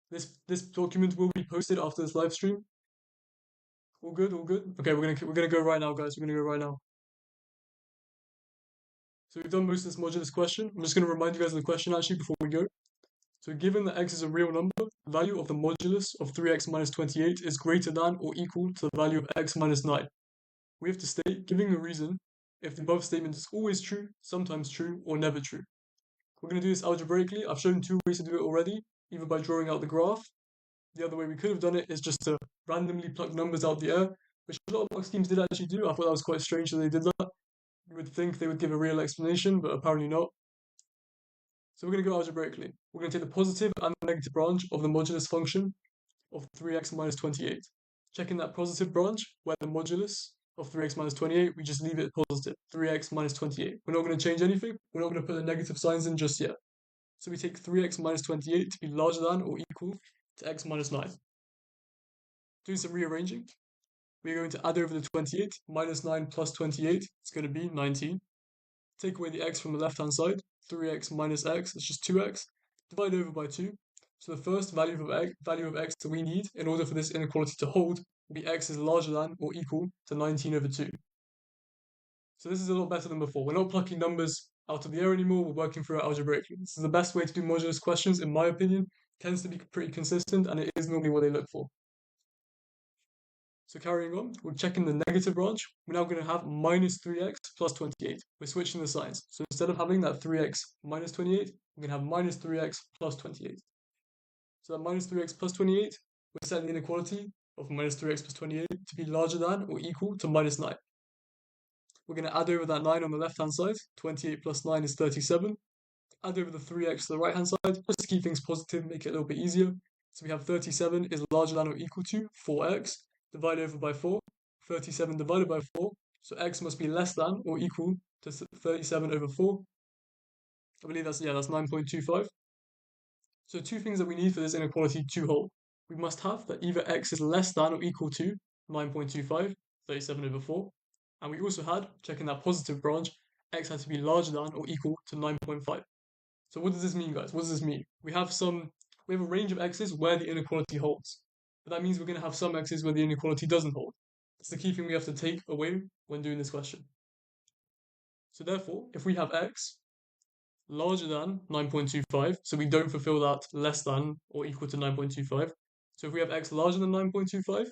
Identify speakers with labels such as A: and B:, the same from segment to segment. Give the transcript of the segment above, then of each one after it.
A: This document will be posted after this live stream. All good, all good. Okay, we're gonna go right now, guys. We're gonna go right now. So we've done most of this modulus question. I'm just gonna remind you guys of the question actually before we go. So given that x is a real number, the value of the modulus of 3x minus 28 is greater than or equal to the value of x minus 9. We have to state, giving a reason, if the above statement is always true, sometimes true, or never true. We're going to do this algebraically. I've shown two ways to do it already, either by drawing out the graph. The other way we could have done it is just to randomly pluck numbers out the air, which a lot of mock schemes did actually do. I thought that was quite strange that they did that. You would think they would give a real explanation, but apparently not. So we're going to go algebraically. We're going to take the positive and the negative branch of the modulus function of 3x minus 28. Checking that positive branch, where the modulus of 3x minus 28, we just leave it positive, 3x minus 28. We're not going to change anything. We're not going to put the negative signs in just yet. So we take 3x minus 28 to be larger than or equal to x minus 9. Doing some rearranging, we're going to add over the 28, minus 9 plus 28, it's going to be 19. Take away the x from the left-hand side, 3x minus x, it's just 2x. Divide over by 2. So the first value of x that we need in order for this inequality to hold will be x is larger than or equal to 19 over 2. So this is a lot better than before. We're not plucking numbers out of the air anymore, we're working through it algebraically. This is the best way to do modulus questions, in my opinion. Tends to be pretty consistent, and it is normally what they look for. So carrying on, we're checking the negative branch. We're now going to have minus 3x plus 28. We're switching the signs. So instead of having that 3x minus 28, we're going to have minus 3x plus 28. So that minus 3x plus 28, we're setting the inequality of minus 3x plus 28 to be larger than or equal to minus 9. We're going to add over that 9 on the left-hand side. 28 plus 9 is 37. Add over the 3x to the right-hand side, just to keep things positive, make it a little bit easier. So we have 37 is larger than or equal to 4x. Divide over by 4. 37 divided by 4. So x must be less than or equal to 37 over 4. I believe that's 9.25. So two things that we need for this inequality to hold. We must have that either x is less than or equal to 9.25, 37 over 4. And we also had, checking that positive branch, x has to be larger than or equal to 9.5. So what does this mean, guys? What does this mean? We have a range of x's where the inequality holds. But that means we're going to have some x's where the inequality doesn't hold. That's the key thing we have to take away when doing this question. So therefore, if we have x larger than 9.25, so we don't fulfill that less than or equal to 9.25. So if we have x larger than 9.25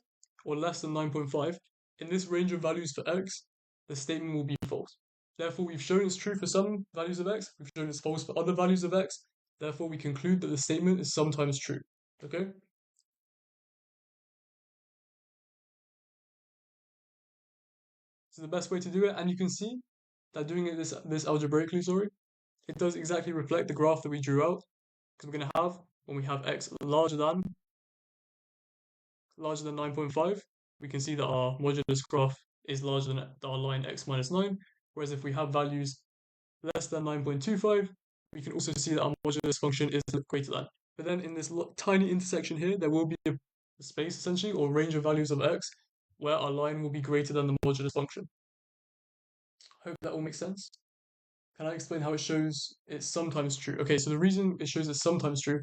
A: or less than 9.5, in this range of values for x, the statement will be false. Therefore, we've shown it's true for some values of x, we've shown it's false for other values of x, therefore we conclude that the statement is sometimes true. Okay? This is the best way to do it, and you can see that doing it this algebraically, sorry, it does exactly reflect the graph that we drew out, because we're going to have, when we have x larger than 9.5, we can see that our modulus graph is larger than our line x minus 9, whereas if we have values less than 9.25, we can also see that our modulus function is greater than. But then in this tiny intersection here, there will be a space essentially, or range of values of x, where our line will be greater than the modulus function. Hope that all makes sense. Can I explain how it shows it's sometimes true? Okay, so the reason it shows it's sometimes true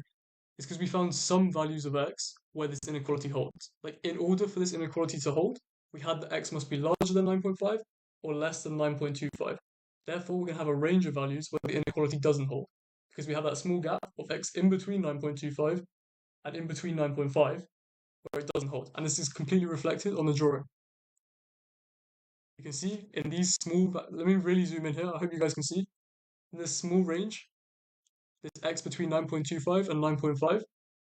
A: is because we found some values of x where this inequality holds. Like, in order for this inequality to hold, we had that x must be larger than 9.5 or less than 9.25. Therefore, we're going to have a range of values where the inequality doesn't hold, because we have that small gap of x in between 9.25 and in between 9.5 where it doesn't hold. And this is completely reflected on the drawing. You can see in these let me really zoom in here, I hope you guys can see. In this small range, this x between 9.25 and 9.5,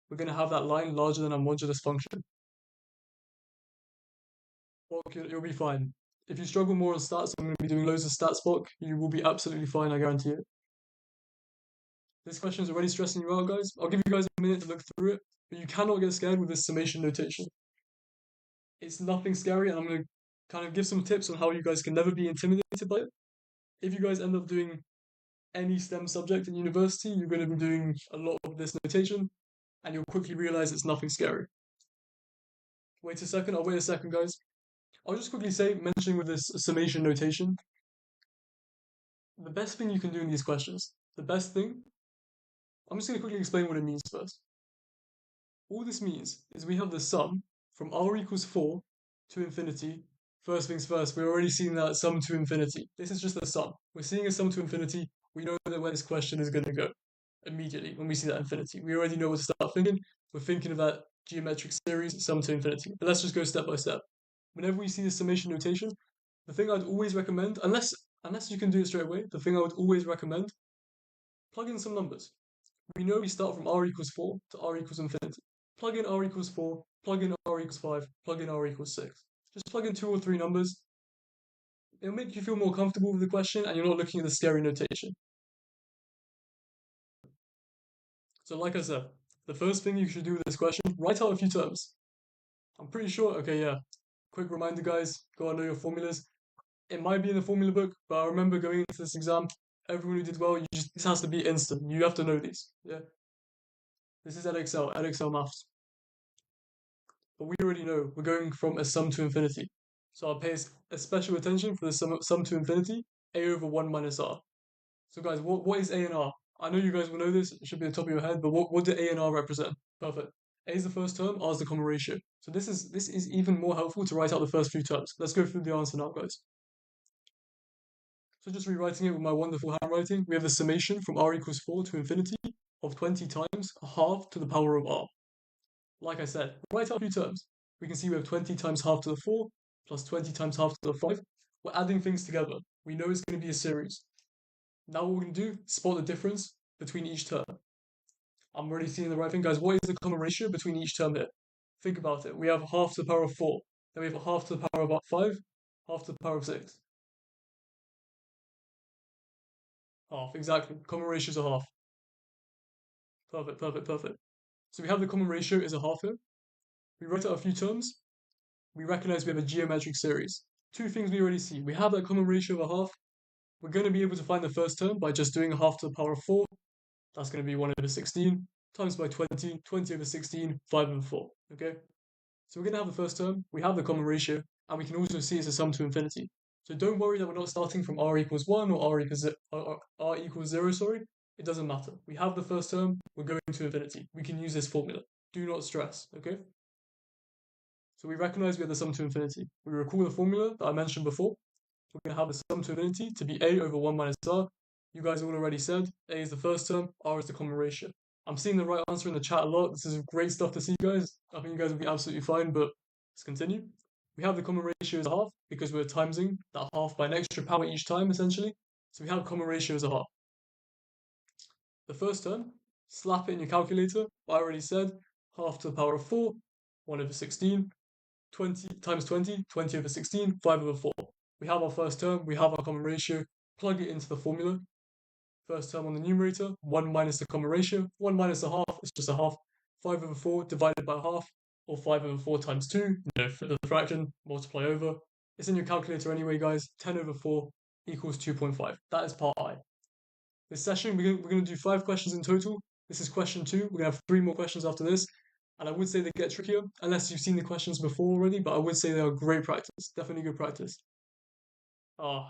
A: we're going to have that line larger than our modulus function. Well, you'll be fine. If you struggle more on stats, I'm going to be doing loads of stats block. You will be absolutely fine, I guarantee it. This question is already stressing you out, guys. I'll give you guys a minute to look through it, but you cannot get scared with this summation notation. It's nothing scary, and I'm going to kind of give some tips on how you guys can never be intimidated by it. If you guys end up doing any STEM subject in university, you're going to be doing a lot of this notation, and you'll quickly realize it's nothing scary. Wait a second, I'll wait a second, guys. I'll just quickly say, mentioning with this summation notation, the best thing you can do in these questions, the best thing, I'm just going to quickly explain what it means first. All this means is we have the sum from r equals 4 to infinity. First things first, we're already seeing that sum to infinity. This is just a sum. We're seeing a sum to infinity. We know that where this question is going to go immediately when we see that infinity. We already know what to start thinking. We're thinking of that geometric series, sum to infinity. But let's just go step by step. Whenever we see the summation notation, the thing I'd always recommend, unless you can do it straight away, the thing I would always recommend, plug in some numbers. We know we start from r equals 4 to r equals infinity. Plug in r equals 4, plug in r equals 5, plug in r equals 6. Just plug in 2 or 3 numbers. It'll make you feel more comfortable with the question and you're not looking at the scary notation. So like I said, the first thing you should do with this question, write out a few terms. I'm pretty sure, okay, yeah. Quick reminder, guys, go and know your formulas. It might be in the formula book, but I remember going into this exam, everyone who did well, this has to be instant. You have to know these. Yeah. This is Edexcel maths. But we already know we're going from a sum to infinity. So I'll pay a special attention for the sum to infinity, a over 1 minus r. So guys, what is a and r? I know you guys will know this, it should be at the top of your head, but what do a and r represent? Perfect. A is the first term, r is the common ratio. So this is even more helpful to write out the first few terms. Let's go through the answer now, guys. So just rewriting it with my wonderful handwriting, we have the summation from r equals 4 to infinity of 20 times half to the power of r. Like I said, write out a few terms. We can see we have 20 times half to the 4 plus 20 times half to the 5. We're adding things together. We know it's going to be a series. Now what we're going to do, spot the difference between each term. I'm already seeing the right thing. Guys, what is the common ratio between each term here? Think about it. We have half to the power of 4. Then we have half to the power of 5, half to the power of 6. Half, exactly. Common ratios are half. Perfect, perfect, perfect. So we have the common ratio is a half here. We write out a few terms. We recognize we have a geometric series. Two things we already see. We have that common ratio of a half. We're going to be able to find the first term by just doing a half to the power of 4. That's going to be 1 over 16 times by 20, 20 over 16, 5 over 4. Okay? So we're going to have the first term, we have the common ratio, and we can also see it's a sum to infinity. So don't worry that we're not starting from r equals 1 or r equals 0, sorry. It doesn't matter. We have the first term, we're going to infinity. We can use this formula. Do not stress, okay? So we recognize we have the sum to infinity. We recall the formula that I mentioned before. We're going to have the sum to infinity to be a over 1 minus r. You guys all already said a is the first term, r is the common ratio. I'm seeing the right answer in the chat a lot. This is great stuff to see, guys. I think you guys will be absolutely fine, but let's continue. We have the common ratio as a half because we're timesing that half by an extra power each time, essentially. So we have common ratio as a half. The first term, slap it in your calculator. I already said half to the power of 4, 1 over 16. 20 times 20, 20 over 16, 5 over 4. We have our first term, we have our common ratio, plug it into the formula. First term on the numerator, 1 minus the common ratio, 1 minus a half, it's just a half. 5 over 4 divided by half, or 5 over 4 times 2, for the fraction, multiply over. It's in your calculator anyway, guys. 10 over 4 equals 2.5. That is part I. This session, we're going to do 5 questions in total. This is question 2. We're going to have 3 more questions after this. And I would say they get trickier, unless you've seen the questions before already, but I would say they are great practice. Definitely good practice. Ah,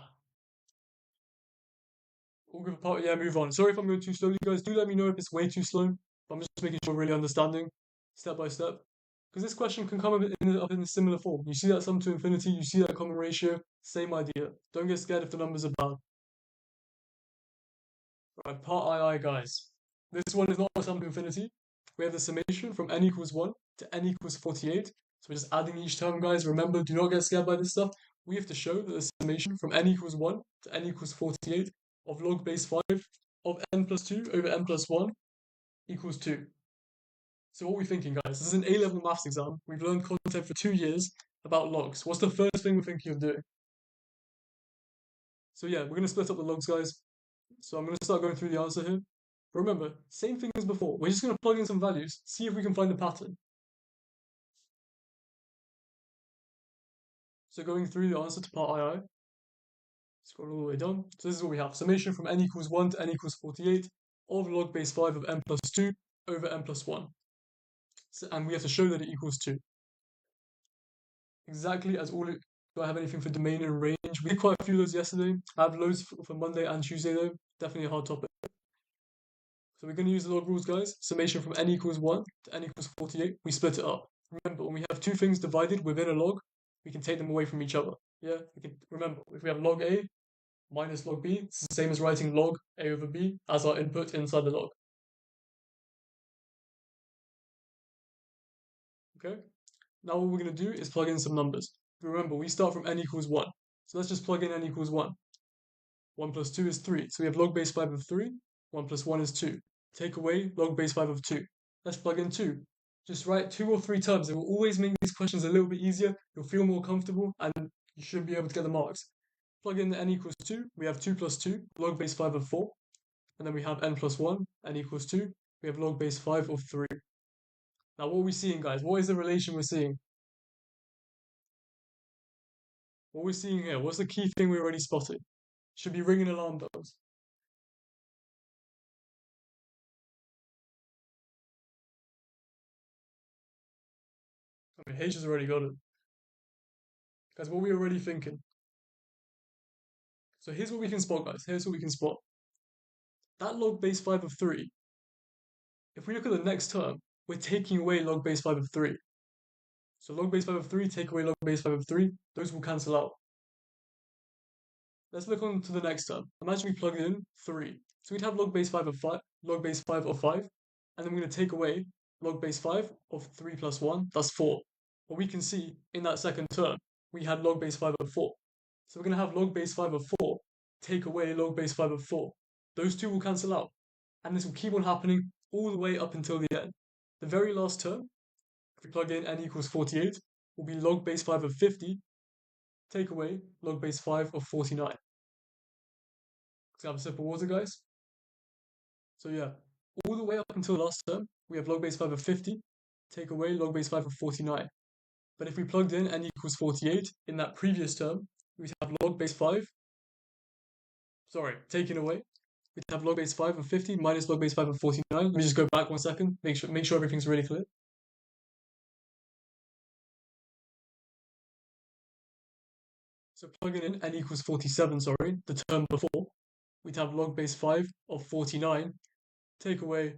A: all good part. Yeah, move on. Sorry if I'm going too slowly, guys. Do let me know if it's way too slow. I'm just making sure we're really understanding, step by step. Because this question can come up in a similar form. You see that sum to infinity, you see that common ratio, same idea. Don't get scared if the numbers are bad. Right, part II, guys. This one is not a sum to infinity. We have the summation from n equals 1 to n equals 48. So we're just adding each term, guys. Remember, do not get scared by this stuff. We have to show that the summation from n equals 1 to n equals 48 of log base 5 of n plus 2 over n plus 1 equals 2. So what are we thinking, guys? This is an A-level maths exam. We've learned content for 2 years about logs. What's the first thing we're thinking of doing? So yeah, we're going to split up the logs, guys. So I'm going to start going through the answer here. Remember, same thing as before. We're just going to plug in some values, see if we can find a pattern. So going through the answer to part II, scroll all the way down. So this is what we have. Summation from n equals 1 to n equals 48 of log base 5 of n plus 2 over n plus 1. So, and we have to show that it equals 2. Exactly as all it... Do I have anything for domain and range? We did quite a few of those yesterday. I have loads for Monday and Tuesday though. Definitely a hard topic. So we're going to use the log rules, guys. Summation from n equals 1 to n equals 48. We split it up. Remember, when we have two things divided within a log, we can take them away from each other. Yeah, we can remember if we have log a minus log b, it's the same as writing log a over b as our input inside the log. Okay. Now what we're going to do is plug in some numbers. Remember, we start from n equals 1. So let's just plug in n equals 1. 1 plus 2 is 3. So we have log base 5 of 3. 1 plus 1 is 2. Take away log base 5 of 2. Let's plug in 2. Just write 2 or 3 terms. It will always make these questions a little bit easier. You'll feel more comfortable and you should be able to get the marks. Plug in the n equals 2. We have 2 plus 2, log base 5 of 4. And then we have n plus 1, n equals 2. We have log base 5 of 3. Now what are we seeing, guys? What is the relation we're seeing? What we're seeing here, what's the key thing we already spotted? Should be ringing alarm bells. I mean, H has already got it. Guys, what are we already thinking? So here's what we can spot, guys. Here's what we can spot. That log base 5 of 3, if we look at the next term, we're taking away log base 5 of 3. So log base 5 of 3, take away log base 5 of 3, those will cancel out. Let's look on to the next term. Imagine we plug in 3. So we'd have log base 5 of 5, log base 5 of 5, and then we're going to take away log base 5 of 3 plus 1, that's 4. But we can see in that second term, we had log base 5 of 4. So we're going to have log base 5 of 4 take away log base 5 of 4. Those two will cancel out. And this will keep on happening all the way up until the end. The very last term, if we plug in n equals 48, will be log base 5 of 50 take away log base 5 of 49. Let's have a sip of water, guys. So yeah, all the way up until the last term, we have log base 5 of 50 take away log base 5 of 49. But if we plugged in n equals 48 in that previous term, we'd have log base 5, taken away. We'd have log base 5 of 50 minus log base 5 of 49. Let me just go back 1 second, make sure everything's really clear. So plugging in n equals 47, the term before, we'd have log base 5 of 49, take away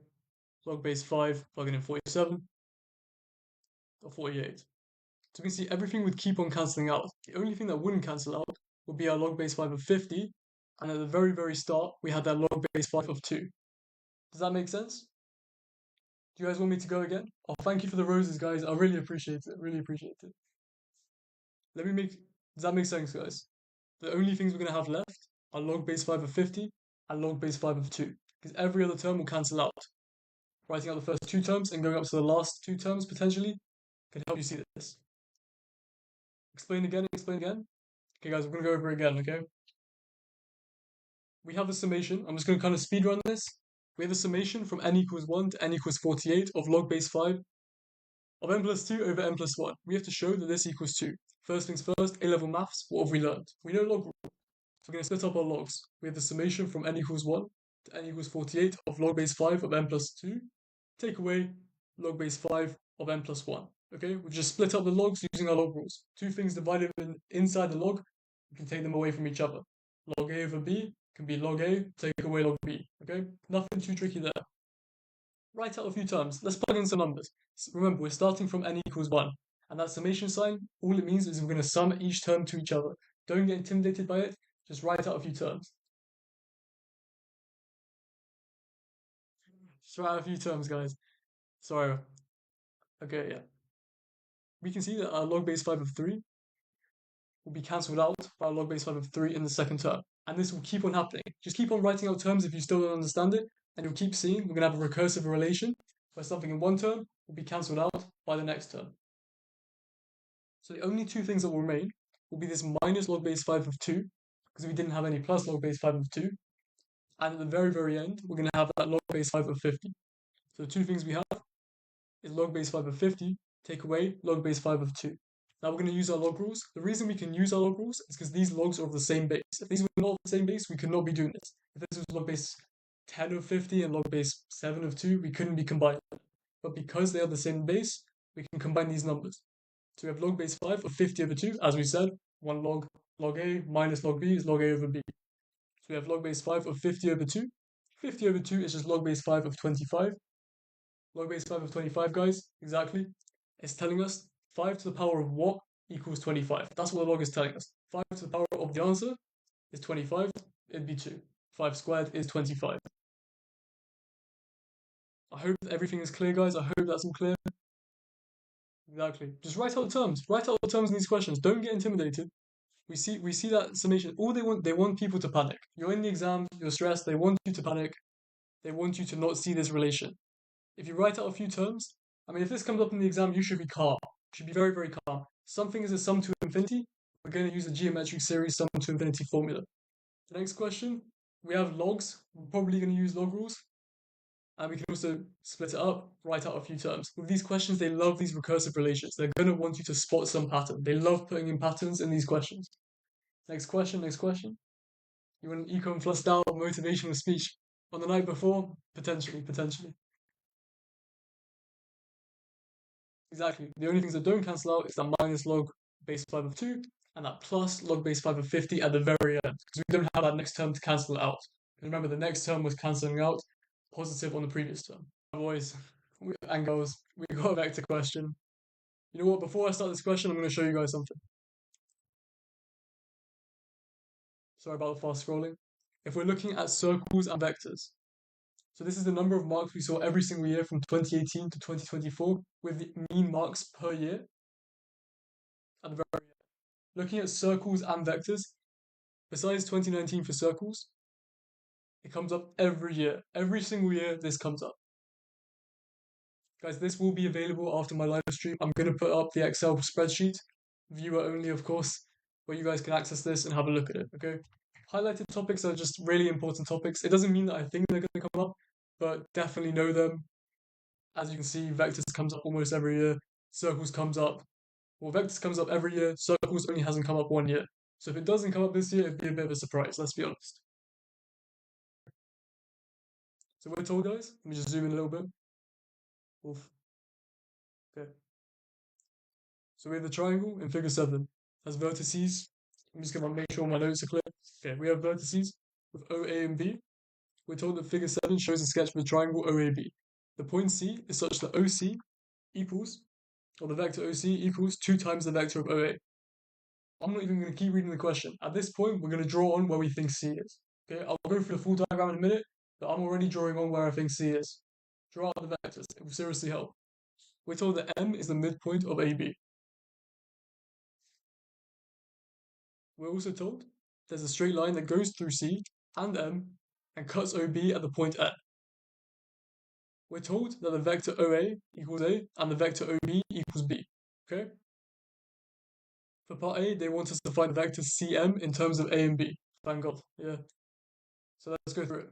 A: log base 5, plugging in 47, or 48. So we can see everything would keep on cancelling out. The only thing that wouldn't cancel out would be our log base 5 of 50, and at the very, very start, we had that log base 5 of 2. Does that make sense? Do you guys want me to go again? Oh, thank you for the roses, guys. I really appreciate it. Really appreciate it. Does that make sense, guys? The only things we're going to have left are log base 5 of 50 and log base 5 of 2, because every other term will cancel out. Writing out the first two terms and going up to the last two terms potentially can help you see this. Explain again, explain again. Okay, guys, we're going to go over it again, okay? We have a summation. I'm just going to kind of speed run this. We have a summation from n equals 1 to n equals 48 of log base 5 of n plus 2 over n plus 1. We have to show that this equals 2. First things first, A-level maths, what have we learned? We know log rule. So we're going to split up our logs. We have the summation from n equals 1 to n equals 48 of log base 5 of n plus 2. Take away log base 5 of n plus 1. Okay, we've just split up the logs using our log rules. Two things divided inside the log, we can take them away from each other. Log A over B can be log A, take away log B. Okay, nothing too tricky there. Write out a few terms. Let's plug in some numbers. Remember, we're starting from n equals 1. And that summation sign, all it means is we're going to sum each term to each other. Don't get intimidated by it. Just write out a few terms. Just write out a few terms, guys. Sorry. Okay, yeah. We can see that our log base 5 of 3 will be cancelled out by our log base 5 of 3 in the second term. And this will keep on happening. Just keep on writing out terms if you still don't understand it, and you'll keep seeing we're going to have a recursive relation where something in one term will be cancelled out by the next term. So the only two things that will remain will be this minus log base 5 of 2, because we didn't have any plus log base 5 of 2. And at the very, very end, we're going to have that log base 5 of 50. So the two things we have is log base 5 of 50, take away log base 5 of 2. Now we're going to use our log rules. The reason we can use our log rules is because these logs are of the same base. If these were not of the same base, we could not be doing this. If this was log base 10 of 50 and log base 7 of 2, we couldn't be combining them. But because they are the same base, we can combine these numbers. So we have log base 5 of 50 over 2, as we said, 1 log A minus log B is log A over B. So we have log base 5 of 50 over 2. 50 over 2 is just log base 5 of 25. Log base 5 of 25, guys, exactly. It's telling us 5 to the power of what equals 25. That's what the log is telling us. 5 to the power of the answer is 25. It'd be 2. 5 squared is 25. I hope everything is clear, guys. I hope that's all clear. Exactly. Just write out the terms. Write out the terms in these questions. Don't get intimidated. We see that summation. All they want people to panic. You're in the exam, you're stressed, they want you to panic. They want you to not see this relation. If you write out a few terms, I mean, if this comes up in the exam, you should be calm. You should be very, very calm. Something is a sum to infinity. We're going to use a geometric series sum to infinity formula. The next question, we have logs. We're probably going to use log rules. And we can also split it up, write out a few terms. With these questions, they love these recursive relations. They're going to want you to spot some pattern. They love putting in patterns in these questions. Next question, next question. You want an econ flush down motivational speech on the night before? Potentially, potentially. Exactly. The only things that don't cancel out is that minus log base 5 of 2 and that plus log base 5 of 50 at the very end because we don't have that next term to cancel it out. And remember, the next term was cancelling out positive on the previous term. Boys and girls, we got a vector question. You know what? Before I start this question, I'm going to show you guys something. Sorry about the fast scrolling. If we're looking at circles and vectors, so this is the number of marks we saw every single year from 2018 to 2024 with the mean marks per year at the very end. Looking at circles and vectors, besides 2019 for circles, it comes up every year. Every single year, this comes up. Guys, this will be available after my live stream. I'm going to put up the Excel spreadsheet, viewer only, of course, where you guys can access this and have a look at it, okay? Highlighted topics are just really important topics. It doesn't mean that I think they're going to come up, but definitely know them. As you can see, vectors comes up almost every year. Circles comes up. Well, vectors comes up every year. Circles only hasn't come up one year. So if it doesn't come up this year, it'd be a bit of a surprise, let's be honest. So we're told, guys, let me just zoom in a little bit. Oof. Okay. So we have the triangle in figure 7. Has vertices. I'm just going to make sure my notes are clear. Okay, we have vertices with OA and B. We're told that figure 7 shows a sketch of a triangle OAB. The point C is such that OC equals, or the vector OC equals 2 times the vector of OA. I'm not even going to keep reading the question. At this point, we're going to draw on where we think C is. Okay, I'll go through the full diagram in a minute, but I'm already drawing on where I think C is. Draw out the vectors. It will seriously help. We're told that M is the midpoint of AB. We're also told there's a straight line that goes through C and M and cuts OB at the point N. We're told that the vector OA equals A and the vector OB equals B. Okay? For part A, they want us to find the vector CM in terms of A and B. Thank God. Yeah. So let's go through it.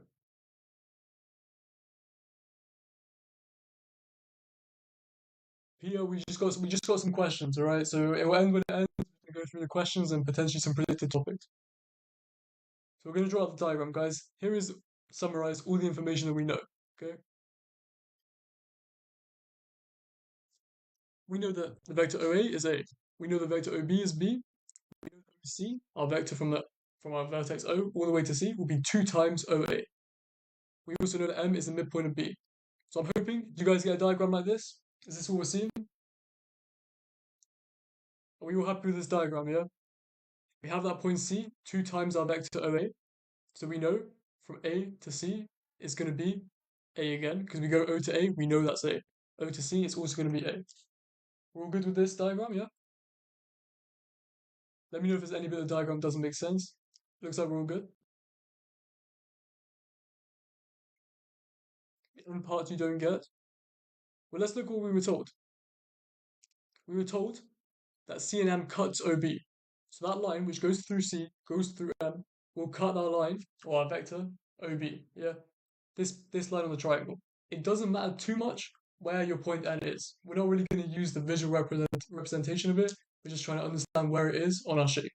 A: Here we just got some questions, alright? So it will end when it ends. We're gonna go through the questions and potentially some predicted topics. So we're gonna draw out the diagram, guys. Here is summarize all the information that we know. Okay? We know that the vector OA is A. We know the vector OB is B. We know that C, our vector from our vertex O all the way to C, will be 2 times OA. We also know that M is the midpoint of B. So I'm hoping you guys get a diagram like this. Is this what we're seeing? Are we all happy with this diagram, yeah? We have that point C, 2 times our vector OA. So we know from A to C is going to be A again, because we go O to A, we know that's A. O to C is also going to be A. We're all good with this diagram, yeah? Let me know if there's any bit of the diagram doesn't make sense. Looks like we're all good. In parts you don't get. Well, let's look at what we were told. We were told that C and M cuts OB. So that line which goes through C, goes through M, will cut our line, or our vector, OB, yeah? This line on the triangle. It doesn't matter too much where your point N is. We're not really going to use the visual representation of it. We're just trying to understand where it is on our shape.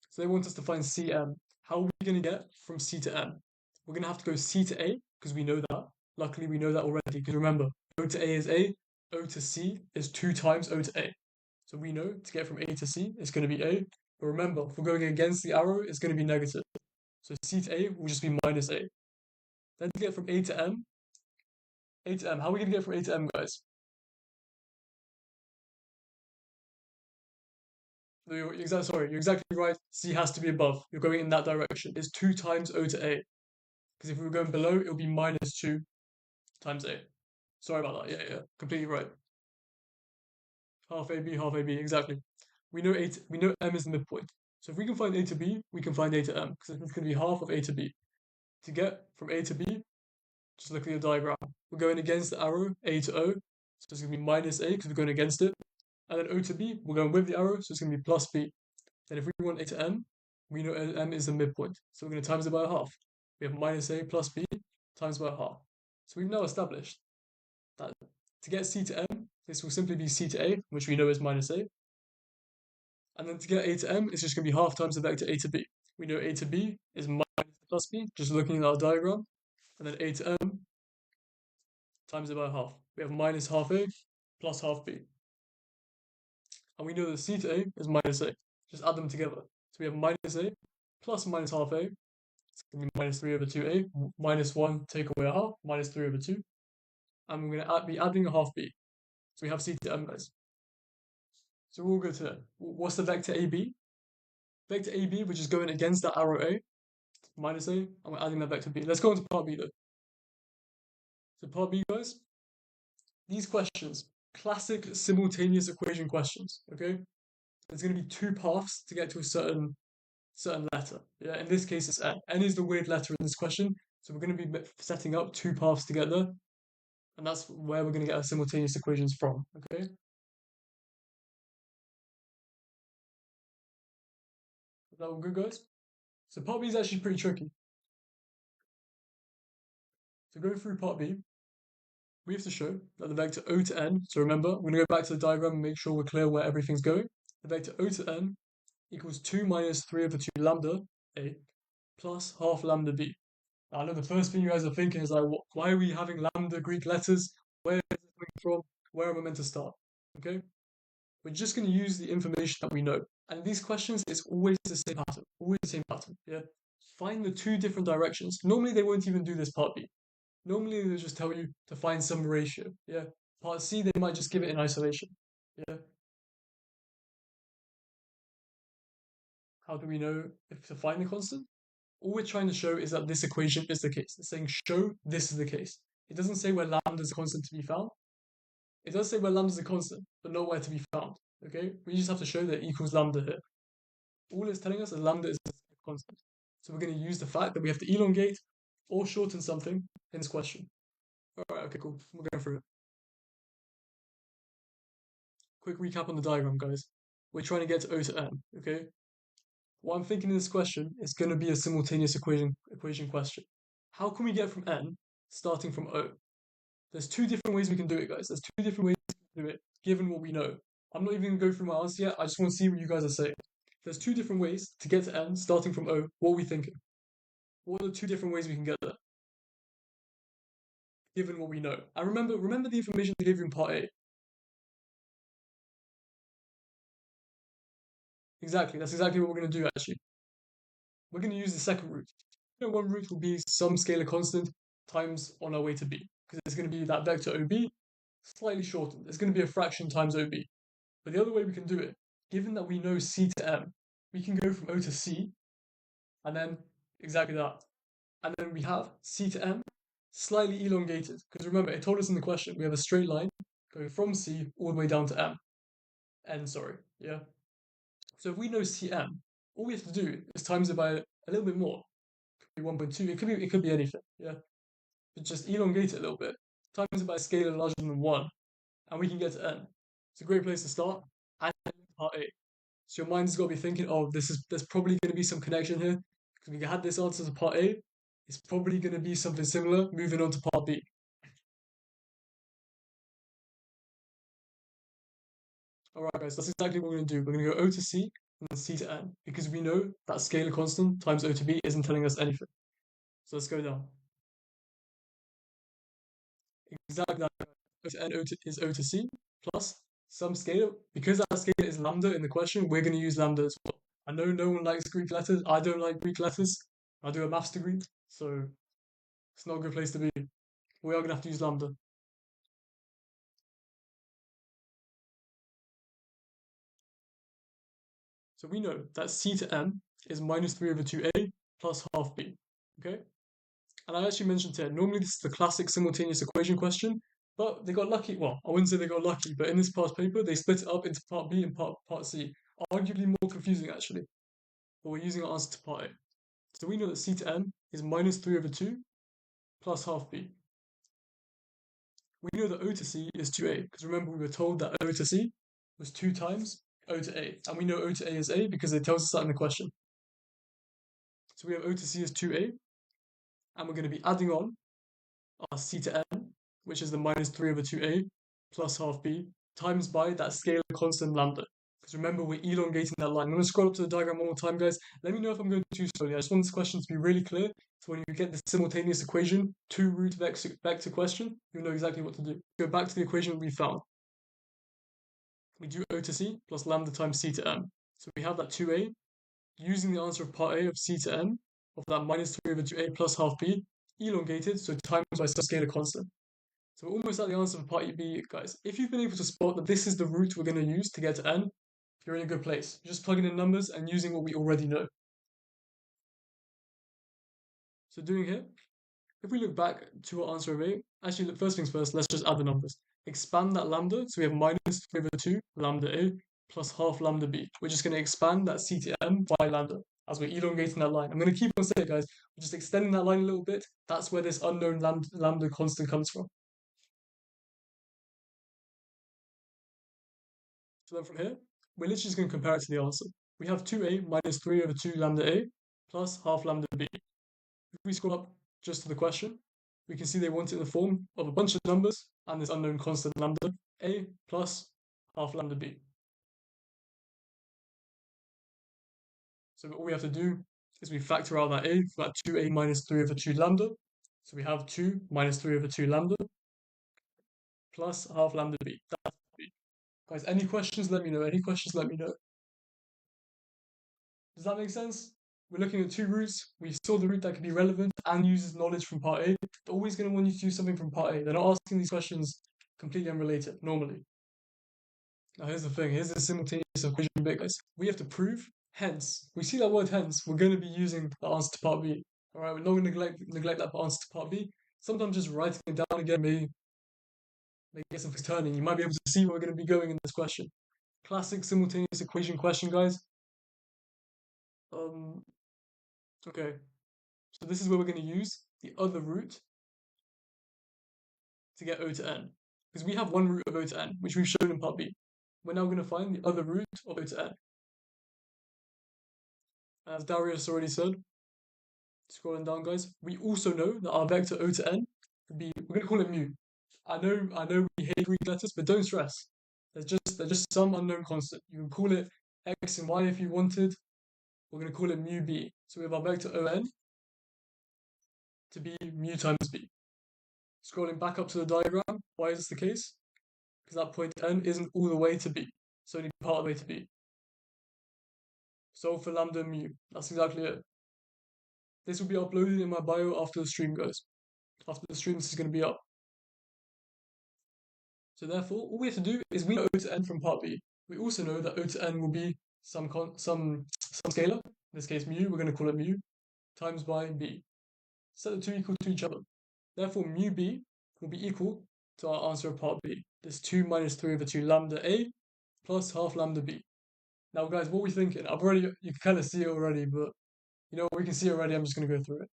A: So they want us to find CM. How are we going to get from C to M? We're going to have to go C to A, because we know that. Luckily, we know that already, because remember, O to A is A, O to C is 2 times O to A. So we know to get from A to C, it's going to be A. But remember, if we're going against the arrow, it's going to be negative. So C to A will just be minus A. Then to get from A to M, how are we going to get from A to M, guys? No, you're exactly right. C has to be above. You're going in that direction. It's 2 times O to A. Because if we were going below, it would be minus 2 times A. Sorry about that. Yeah, yeah, completely right. Half AB, exactly. We know M is the midpoint. So if we can find A to B, we can find A to M because it's going to be half of A to B. To get from A to B, just look at the diagram. We're going against the arrow A to O, so it's going to be minus A because we're going against it. And then O to B, we're going with the arrow, so it's going to be plus B. Then if we want A to M, we know M is the midpoint, so we're going to times it by a half. We have minus A plus B times by a half. So we've now established that to get C to M, this will simply be C to A, which we know is minus A. And then to get A to M, it's just going to be half times the vector A to B. We know A to B is minus plus B, just looking at our diagram. And then A to M times it by half. We have minus half A plus half B. And we know that C to A is minus A. Just add them together. So we have minus A plus minus half A. It's going to be minus 3 over 2A. Minus 1, take away a half. Minus 3 over 2. And we're going to be adding a half B. So we have C to M, guys. So we're all good here. What's the vector AB? Vector AB, which is going against that arrow A, minus A, and we're adding that vector B. Let's go on to part B, though. So part B, guys, these questions, classic simultaneous equation questions, okay? There's going to be 2 paths to get to a certain letter. Yeah, in this case, it's N. N is the weird letter in this question, so we're going to be setting up 2 paths together, and that's where we're going to get our simultaneous equations from, okay? Is that all good, guys? So part B is actually pretty tricky. So going through part B, we have to show that the vector O to N, so remember, we're going to go back to the diagram and make sure we're clear where everything's going. The vector O to N equals 2 minus 3 over 2 lambda A plus half lambda B. Now, I know the first thing you guys are thinking is like, why are we having lambda Greek letters? Where is it coming from? Where am I meant to start? Okay? We're just going to use the information that we know. And these questions, it's always the same pattern. Always the same pattern. Yeah? Find the 2 different directions. Normally, they won't even do this part B. Normally, they'll just tell you to find some ratio. Yeah? Part C, they might just give it in isolation. Yeah? How do we know if to find the constant? All we're trying to show is that this equation is the case. It's saying show this is the case. It doesn't say where lambda is a constant to be found. It does say where lambda is a constant, but not where to be found. Okay? We just have to show that it equals lambda here. All it's telling us is lambda is a constant. So we're going to use the fact that we have to elongate or shorten something in this question. Alright, okay, cool. We're going through it. Quick recap on the diagram, guys. We're trying to get to O to N, okay? What I'm thinking in this question is going to be a simultaneous equation question. How can we get from N starting from O? There's 2 different ways we can do it, guys. There's 2 different ways to do it, given what we know. I'm not even going to go through my answer yet. I just want to see what you guys are saying. There's 2 different ways to get to N starting from O. What are we thinking? What are the 2 different ways we can get there? Given what we know. And remember the information I gave you in part A. Exactly. That's exactly what we're going to do, actually. We're going to use the second route. One route will be some scalar constant times on our way to B. Because it's going to be that vector OB slightly shortened. It's going to be a fraction times OB. But the other way we can do it, given that we know C to M, we can go from O to C, and then exactly that. And then we have C to M slightly elongated. Because remember, it told us in the question, we have a straight line going from C all the way down to M. N, sorry. Yeah. So if we know CM, all we have to do is times it by a little bit more. It could be 1.2, it could be anything, yeah. But just elongate it a little bit. Times it by a scalar larger than 1, and we can get to N. It's a great place to start. And part A. So your mind's got to be thinking, oh, there's probably going to be some connection here. Because we had this answer to part A, it's probably going to be something similar moving on to part B. Alright guys, that's exactly what we're going to do. We're going to go O to C and then C to N. Because we know that scalar constant times O to B isn't telling us anything. So let's go down. Exactly that. O to N is O to C plus some scalar. Because that scalar is lambda in the question, we're going to use lambda as well. I know no one likes Greek letters. I don't like Greek letters. I do a maths degree, so It's not a good place to be. We are going to have to use lambda. So we know that c to m is minus 3 over 2a plus half b. Okay? And I actually mentioned here, normally this is the classic simultaneous equation question, but they got lucky. Well, I wouldn't say they got lucky, but in this past paper, they split it up into part B and part C. Arguably more confusing, actually. But we're using our answer to part A. So we know that c to m is minus 3 over 2 plus half b. We know that O to C is 2a, because remember we were told that O to C was 2 times O to A. And we know O to A is A because it tells us that in the question. So we have O to C is 2a, and we're going to be adding on our c to m, which is the minus 3 over 2a plus half b, times by that scalar constant lambda. Because remember, we're elongating that line. I'm going to scroll up to the diagram one more time, guys. Let me know if I'm going too slowly. I just want this question to be really clear. So when you get the simultaneous equation, 2 root vector question, you'll know exactly what to do. Go back to the equation we found. We do O to C plus lambda times C to M. So we have that 2a, using the answer of part A of C to M, of that minus 3 over 2a plus half b, elongated, so times by some scalar constant. So we're almost at the answer for part B, guys. If you've been able to spot that this is the route we're going to use to get to n, you're in a good place. You're just plugging in numbers and using what we already know. So doing here, if we look back to our answer of A, actually, look, first things first, let's just add the numbers. Expand that lambda, so we have minus 3 over 2 lambda A plus half lambda B. We're just going to expand that C to M by lambda as we're elongating that line. I'm going to keep on saying, guys, we're just extending that line a little bit. That's where this unknown lambda constant comes from. So then from here, we're literally just going to compare it to the answer. We have 2a minus 3 over 2 lambda a plus half lambda b. If we scroll up just to the question, we can see they want it in the form of a bunch of numbers and this unknown constant lambda a plus half lambda b. So all we have to do is we factor out that a for that 2a minus 3 over 2 lambda. So we have 2 minus 3 over 2 lambda plus half lambda b. That's b. Guys, any questions, let me know. Any questions, let me know. Does that make sense? We're looking at 2 routes. We saw the route that could be relevant and uses knowledge from part A. They're always going to want you to do something from part A. They're not asking these questions completely unrelated, normally. Now here's the thing. Here's the simultaneous equation bit, guys. We have to prove, hence. We see that word hence, we're going to be using the answer to part B. Alright, we're not going to neglect that answer to part B. Sometimes just writing it down again may get some things turning. You might be able to see where we're going to be going in this question. Classic simultaneous equation question, guys. Okay, so this is where we're going to use the other route to get O to N. Because we have one root of O to N, which we've shown in part B. We're now going to find the other root of O to N. As Darius already said, scrolling down, guys, we also know that our vector O to N would be, we're going to call it mu. I know we hate Greek letters, but don't stress. There's just some unknown constant. You can call it x and y if you wanted. We're going to call it mu b. So we have our vector On to be mu times b. Scrolling back up to the diagram, why is this the case? Because that point n isn't all the way to b. It's only part of the way to b. Solve for lambda mu. That's exactly it. This will be uploaded in my bio after the stream goes. After the stream, this is going to be up. So therefore, all we have to do is we know O to n from part B. We also know that O to n will be some scalar. In this case, mu. We're going to call it mu times by b. Set the two equal to each other. Therefore, mu b will be equal to our answer of part B. This 2 minus 3 over 2 lambda a plus half lambda b. Now, guys, what are we thinking? You can kind of see it already, but you know what we can see already? I'm just going to go through it.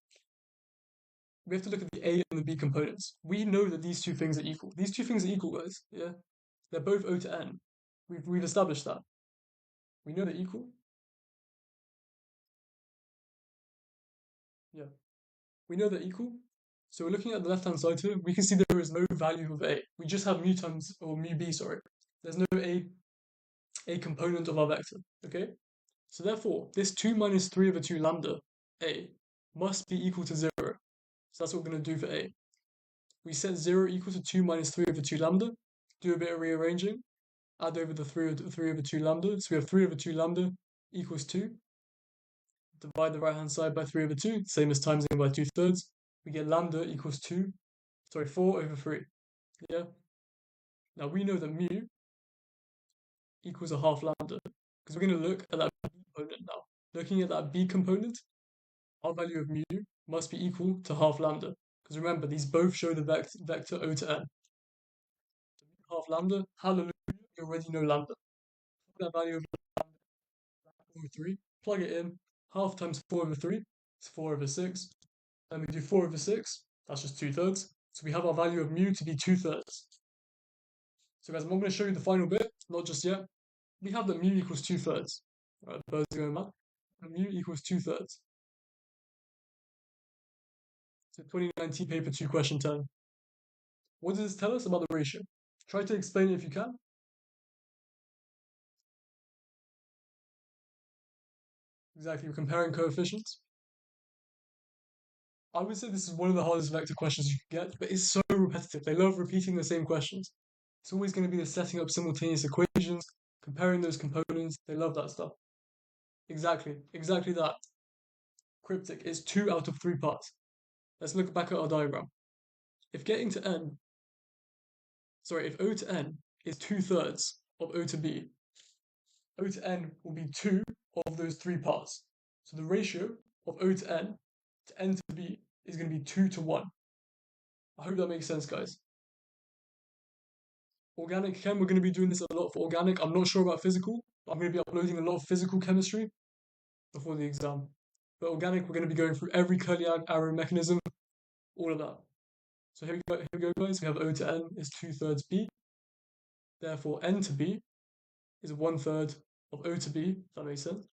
A: We have to look at the a and the b components. We know that these two things are equal. These two things are equal, guys. Yeah, they're both O to n. We've established that. We know they're equal. Yeah, we know they're equal. So we're looking at the left-hand side here. We can see there is no value of a. We just have mu times, or mu b, sorry. There's no a component of our vector, okay? So therefore, this 2 minus 3 over 2 lambda a must be equal to 0. So that's what we're going to do for a. We set 0 equal to 2 minus 3 over 2 lambda. Do a bit of rearranging. Add over the 3 over 2 lambda. So we have 3 over 2 lambda equals 2. Divide the right-hand side by 3 over 2, same as timesing by 2/3. we get lambda equals 4 over 3. Yeah? Now we know that mu equals a half lambda because we're going to look at that b component now. Looking at that b component, our value of mu must be equal to half lambda. Because remember, these both show the vector O to n. So half lambda, hallelujah, you already know lambda. That value of lambda 4 over 3, plug it in, half times 4 over 3 is 4 over 6. And we do 4 over 6, that's just 2/3. So we have our value of mu to be 2/3. So guys, I'm not going to show you the final bit, not just yet. We have that mu equals 2/3. Right, birds are going mad. Mu equals 2/3. So 2019 paper 2 question 10. What does this tell us about the ratio? Try to explain it if you can. Exactly, we're comparing coefficients. I would say this is one of the hardest vector questions you can get, but it's so repetitive. They love repeating the same questions. It's always going to be the setting up simultaneous equations, comparing those components. They love that stuff. Exactly that. Cryptic is 2 out of 3 parts. Let's look back at our diagram. If getting to n, if O to n is 2/3 of O to b, O to n will be 2 of those 3 parts. So the ratio of O to n to b is going to be 2 to 1. I hope that makes sense, guys. Organic chem, we're going to be doing this a lot for organic. I'm not sure about physical. I'm going to be uploading a lot of physical chemistry before the exam. But organic, we're going to be going through every curly arrow mechanism, all of that. So here we go, guys. We have O to n is 2/3 b. Therefore, n to b is 1/3 of O to b, if that makes sense.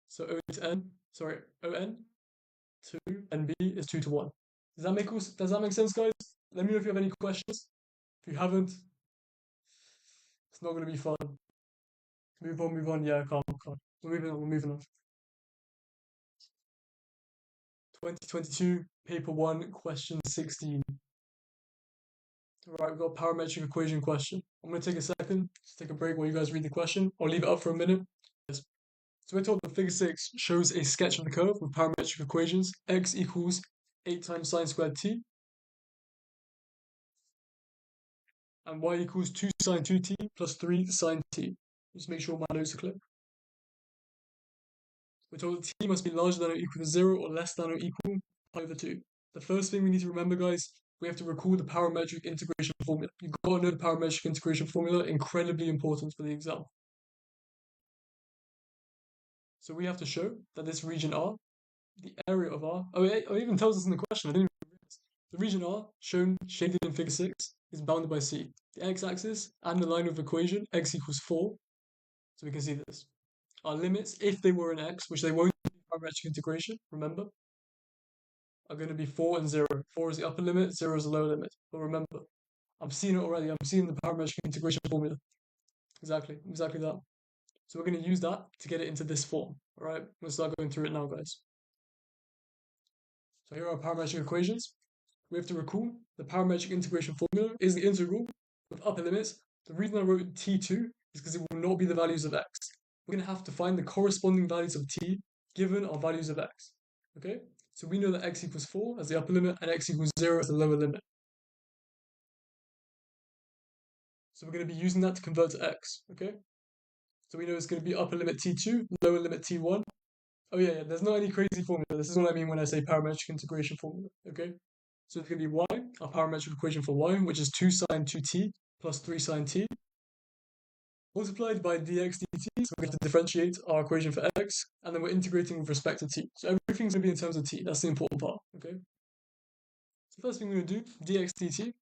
A: So O to n, On to NB is 2 to 1. Does that make sense, guys? Let me know if you have any questions. If you haven't, it's not going to be fun. Move on. Yeah, calm. We're moving on. 2022, paper 1, question 16. Right, we've got a parametric equation question. I'm going to take a second, just take a break while you guys read the question. I'll leave it up for a minute. So we're told that figure 6 shows a sketch of the curve with parametric equations. X equals 8 times sine squared t, and y equals 2 sine 2t plus 3 sine t. Just make sure my notes are clear. We're told that t must be larger than or equal to 0 or less than or equal pi over 2. The first thing we need to remember, guys, we have to recall the parametric integration formula. You've got to know the parametric integration formula, incredibly important for the exam. So we have to show that this region R, the area of R, it even tells us in the question, I didn't even realize. The region R, shown shaded in figure 6, is bounded by C. The x-axis and the line of equation, x equals 4, so we can see this. Our limits, if they were an x, which they won't be parametric integration, remember, are going to be 4 and 0. 4 is the upper limit, 0 is the lower limit. But remember, I'm seeing it already. I'm seeing the parametric integration formula. Exactly that. So we're going to use that to get it into this form. All right, we'll start going through it now, guys. So here are our parametric equations. We have to recall the parametric integration formula is the integral with upper limits. The reason I wrote t2 is because it will not be the values of x. We're going to have to find the corresponding values of t given our values of x. Okay? So we know that x equals 4 as the upper limit and x equals 0 as the lower limit. So we're going to be using that to convert to x. Okay? So we know it's going to be upper limit t2, lower limit t1. Oh yeah, there's not any crazy formula. This is what I mean when I say parametric integration formula. Okay? So it's going to be y, our parametric equation for y, which is 2 sine 2t plus 3 sine t, multiplied by dx dt. So we're going to differentiate our equation for x, and then we're integrating with respect to t. So everything's going to be in terms of t. That's the important part. Okay. So first thing we're going to do, dx dt.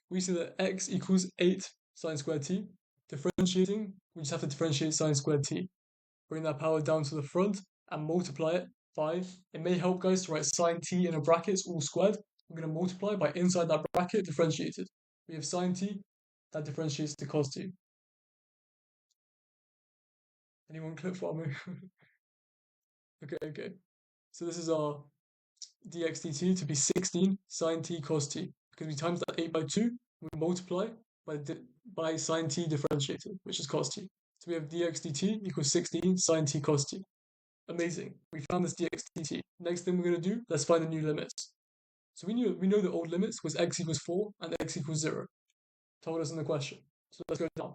A: We see that x equals 8 sine squared t. Differentiating, we just have to differentiate sine squared t. Bring that power down to the front and multiply it by. It may help, guys, to write sine t in a brackets all squared. We're going to multiply by inside that bracket differentiated. We have sine t, that differentiates to cos t. Anyone clip for me? Okay. So this is our dx dt to be 16 sine t cos t. Because we times that 8 by 2, we multiply by sine t differentiated, which is cos t. So we have dx dt equals 16 sine t cos t. Amazing. We found this dx dt. Next thing we're going to do, let's find the new limits. So we know the old limits was x equals 4 and x equals 0. Told us in the question. So let's go down.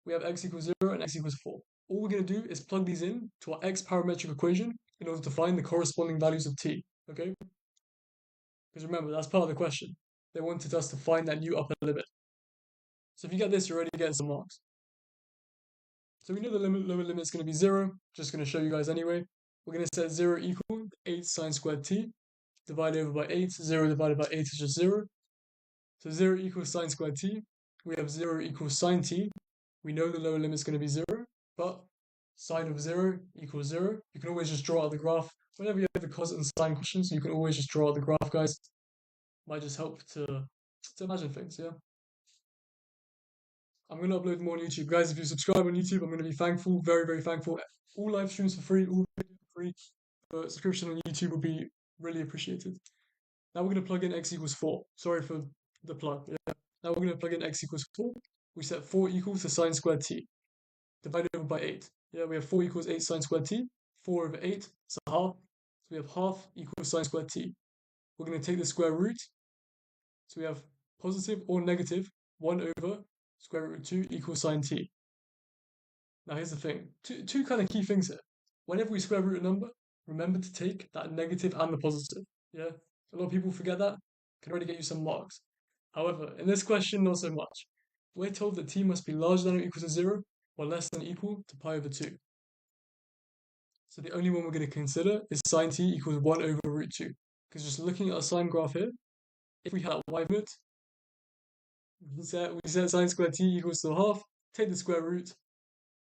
A: We have x equals 0 and x equals 4. All we're going to do is plug these in to our x parametric equation in order to find the corresponding values of t. Okay? Because remember, that's part of the question. They wanted us to find that new upper limit. So if you get this, you're already getting some marks. So we know the lower limit is going to be 0. Just going to show you guys anyway. We're going to set 0 equal 8 sine squared t divided over by 8. 0 divided by 8 is just 0. So 0 equals sine squared t. We have 0 equals sine t. We know the lower limit is going to be 0, but sine of 0 equals 0. You can always just draw out the graph. Whenever you have the cos and sine questions, you can always just draw out the graph, guys. Might just help to imagine things, yeah? I'm going to upload more on YouTube. Guys, if you subscribe on YouTube, I'm going to be thankful, very, very thankful. All live streams for free, all videos for free. But subscription on YouTube would be really appreciated. Now we're going to plug in x equals 4. Sorry for the plug, yeah? Now we're going to plug in x equals 4. We set 4 equals to sine squared t. Divided over by 8. Yeah, we have 4 equals 8 sine squared t. 4 over 8, so half. So we have half equals sine squared t. We're going to take the square root. So we have positive or negative 1 over square root 2 equals sine t. Now here's the thing. Two kind of key things here. Whenever we square root a number, remember to take that negative and the positive. Yeah? A lot of people forget that. Can already get you some marks. However, in this question, not so much. We're told that t must be larger than or equal to 0 or less than or equal to pi over 2. So the only one we're going to consider is sine t equals 1 over root 2. Because just looking at our sine graph here, if we had a y limit, we set sine squared t equals to half, take the square root,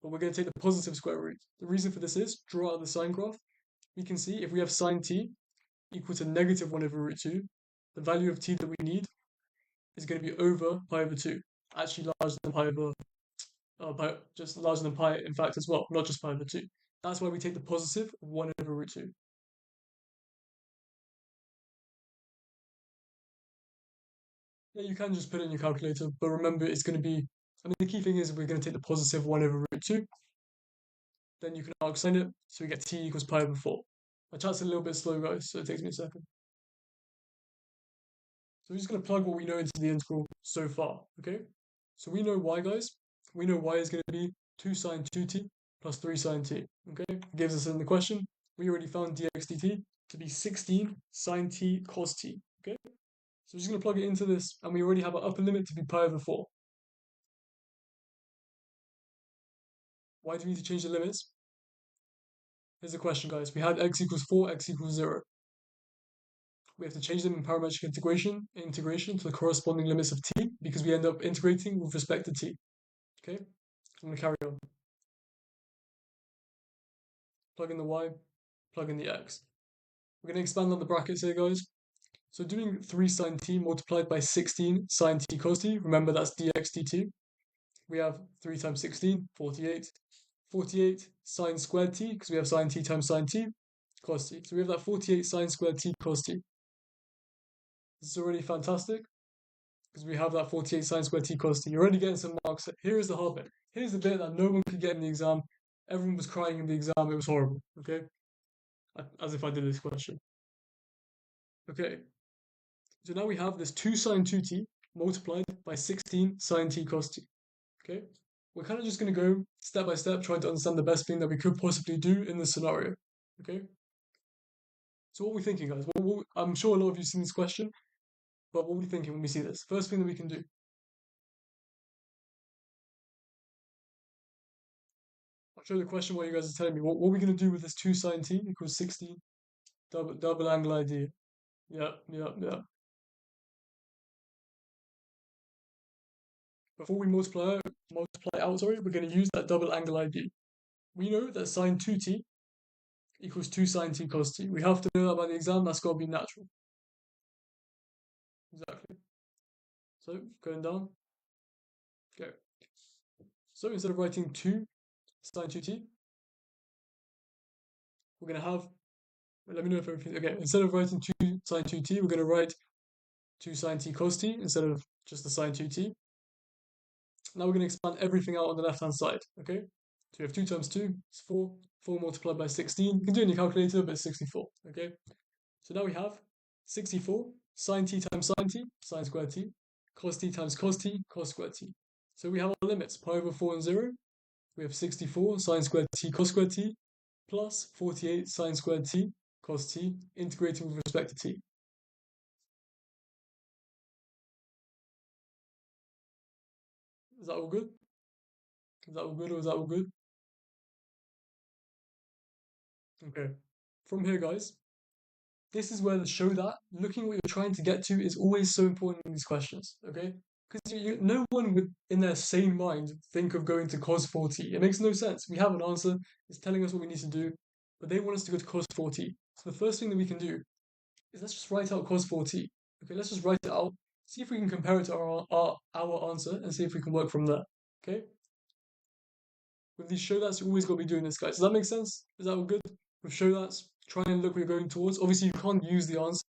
A: but we're going to take the positive square root. The reason for this is, draw out the sine graph. We can see if we have sine t equal to negative 1 over root 2, the value of t that we need is going to be over pi over 2. Actually larger than pi over, just larger than pi in fact as well, not just pi over 2. That's why we take the positive 1 over root 2. Yeah, you can just put it in your calculator, but remember it's going to be, the key thing is we're going to take the positive 1 over root 2. Then you can arcsine it, so we get t equals pi over 4. My chat's a little bit slow, guys, so it takes me a second. So we're just going to plug what we know into the integral so far, okay? So we know y, guys. We know y is going to be 2 sine 2t plus 3 sine t, okay? It gives us in the question, we already found dx dt to be 16 sine t cos t, okay? So we're just going to plug it into this, and we already have an upper limit to be pi over 4. Why do we need to change the limits? Here's the question, guys. We had x equals 4, x equals 0. We have to change them in parametric integration to the corresponding limits of t, because we end up integrating with respect to t. Okay? I'm going to carry on. Plug in the y, plug in the x. We're going to expand on the brackets here, guys. So doing 3 sine t multiplied by 16 sine t cos t, remember that's dx dt. We have 3 times 16, 48. 48 sine squared t, because we have sine t times sine t, cos t. So we have that 48 sine squared t cos t. This is already fantastic, because we have that 48 sine squared t cos t. You're already getting some marks. Here is the hard bit. Here's the bit that no one could get in the exam. Everyone was crying in the exam. It was horrible, okay? As if I did this question. Okay, so now we have this 2 sine 2t multiplied by 16 sine t cos t. Okay, we're kind of just going to go step by step, trying to understand the best thing that we could possibly do in this scenario. Okay, so what are we thinking, guys? I'm sure a lot of you have seen this question, but what are we thinking when we see this? First thing that we can do. I'll show the question while you guys are telling me. What are we going to do with this 2 sine t equals 16 double angle idea? Yeah. Before we multiply out, sorry, we're going to use that double angle ID. We know that sine 2t equals 2 sine t cos t. We have to know that by the exam, that's got to be natural. Exactly. So, going down. Okay. So, instead of writing 2 sine 2t, we're going to have, let me know if everything, okay, instead of writing 2 sine 2t, we're going to write 2 sine t cos t instead of just the sine 2t. Now we're going to expand everything out on the left-hand side, okay? So we have 2 times 2, it's 4. 4 multiplied by 16. You can do it in your calculator, but it's 64, okay? So now we have 64 sine t times sine t, sine squared t, cos t times cos t, cos squared t. So we have our limits, pi over 4 and 0. We have 64 sine squared t cos squared t plus 48 sine squared t cos t, integrating with respect to t. Is that all good? Is that all good or is that all good? Okay. From here, guys, this is where the show that looking what you're trying to get to is always so important in these questions, okay? Because no one would, in their sane mind, think of going to cos 4t. It makes no sense. We have an answer, it's telling us what we need to do, but they want us to go to cos 4t. So the first thing that we can do is let's just write out cos 4t. Okay, let's just write it out, see if we can compare it to our answer, and see if we can work from there. Okay? With these show that's, you always got to be doing this, guys. Does that make sense? Is that all good? With show that's, try and look where you're going towards. Obviously, you can't use the answer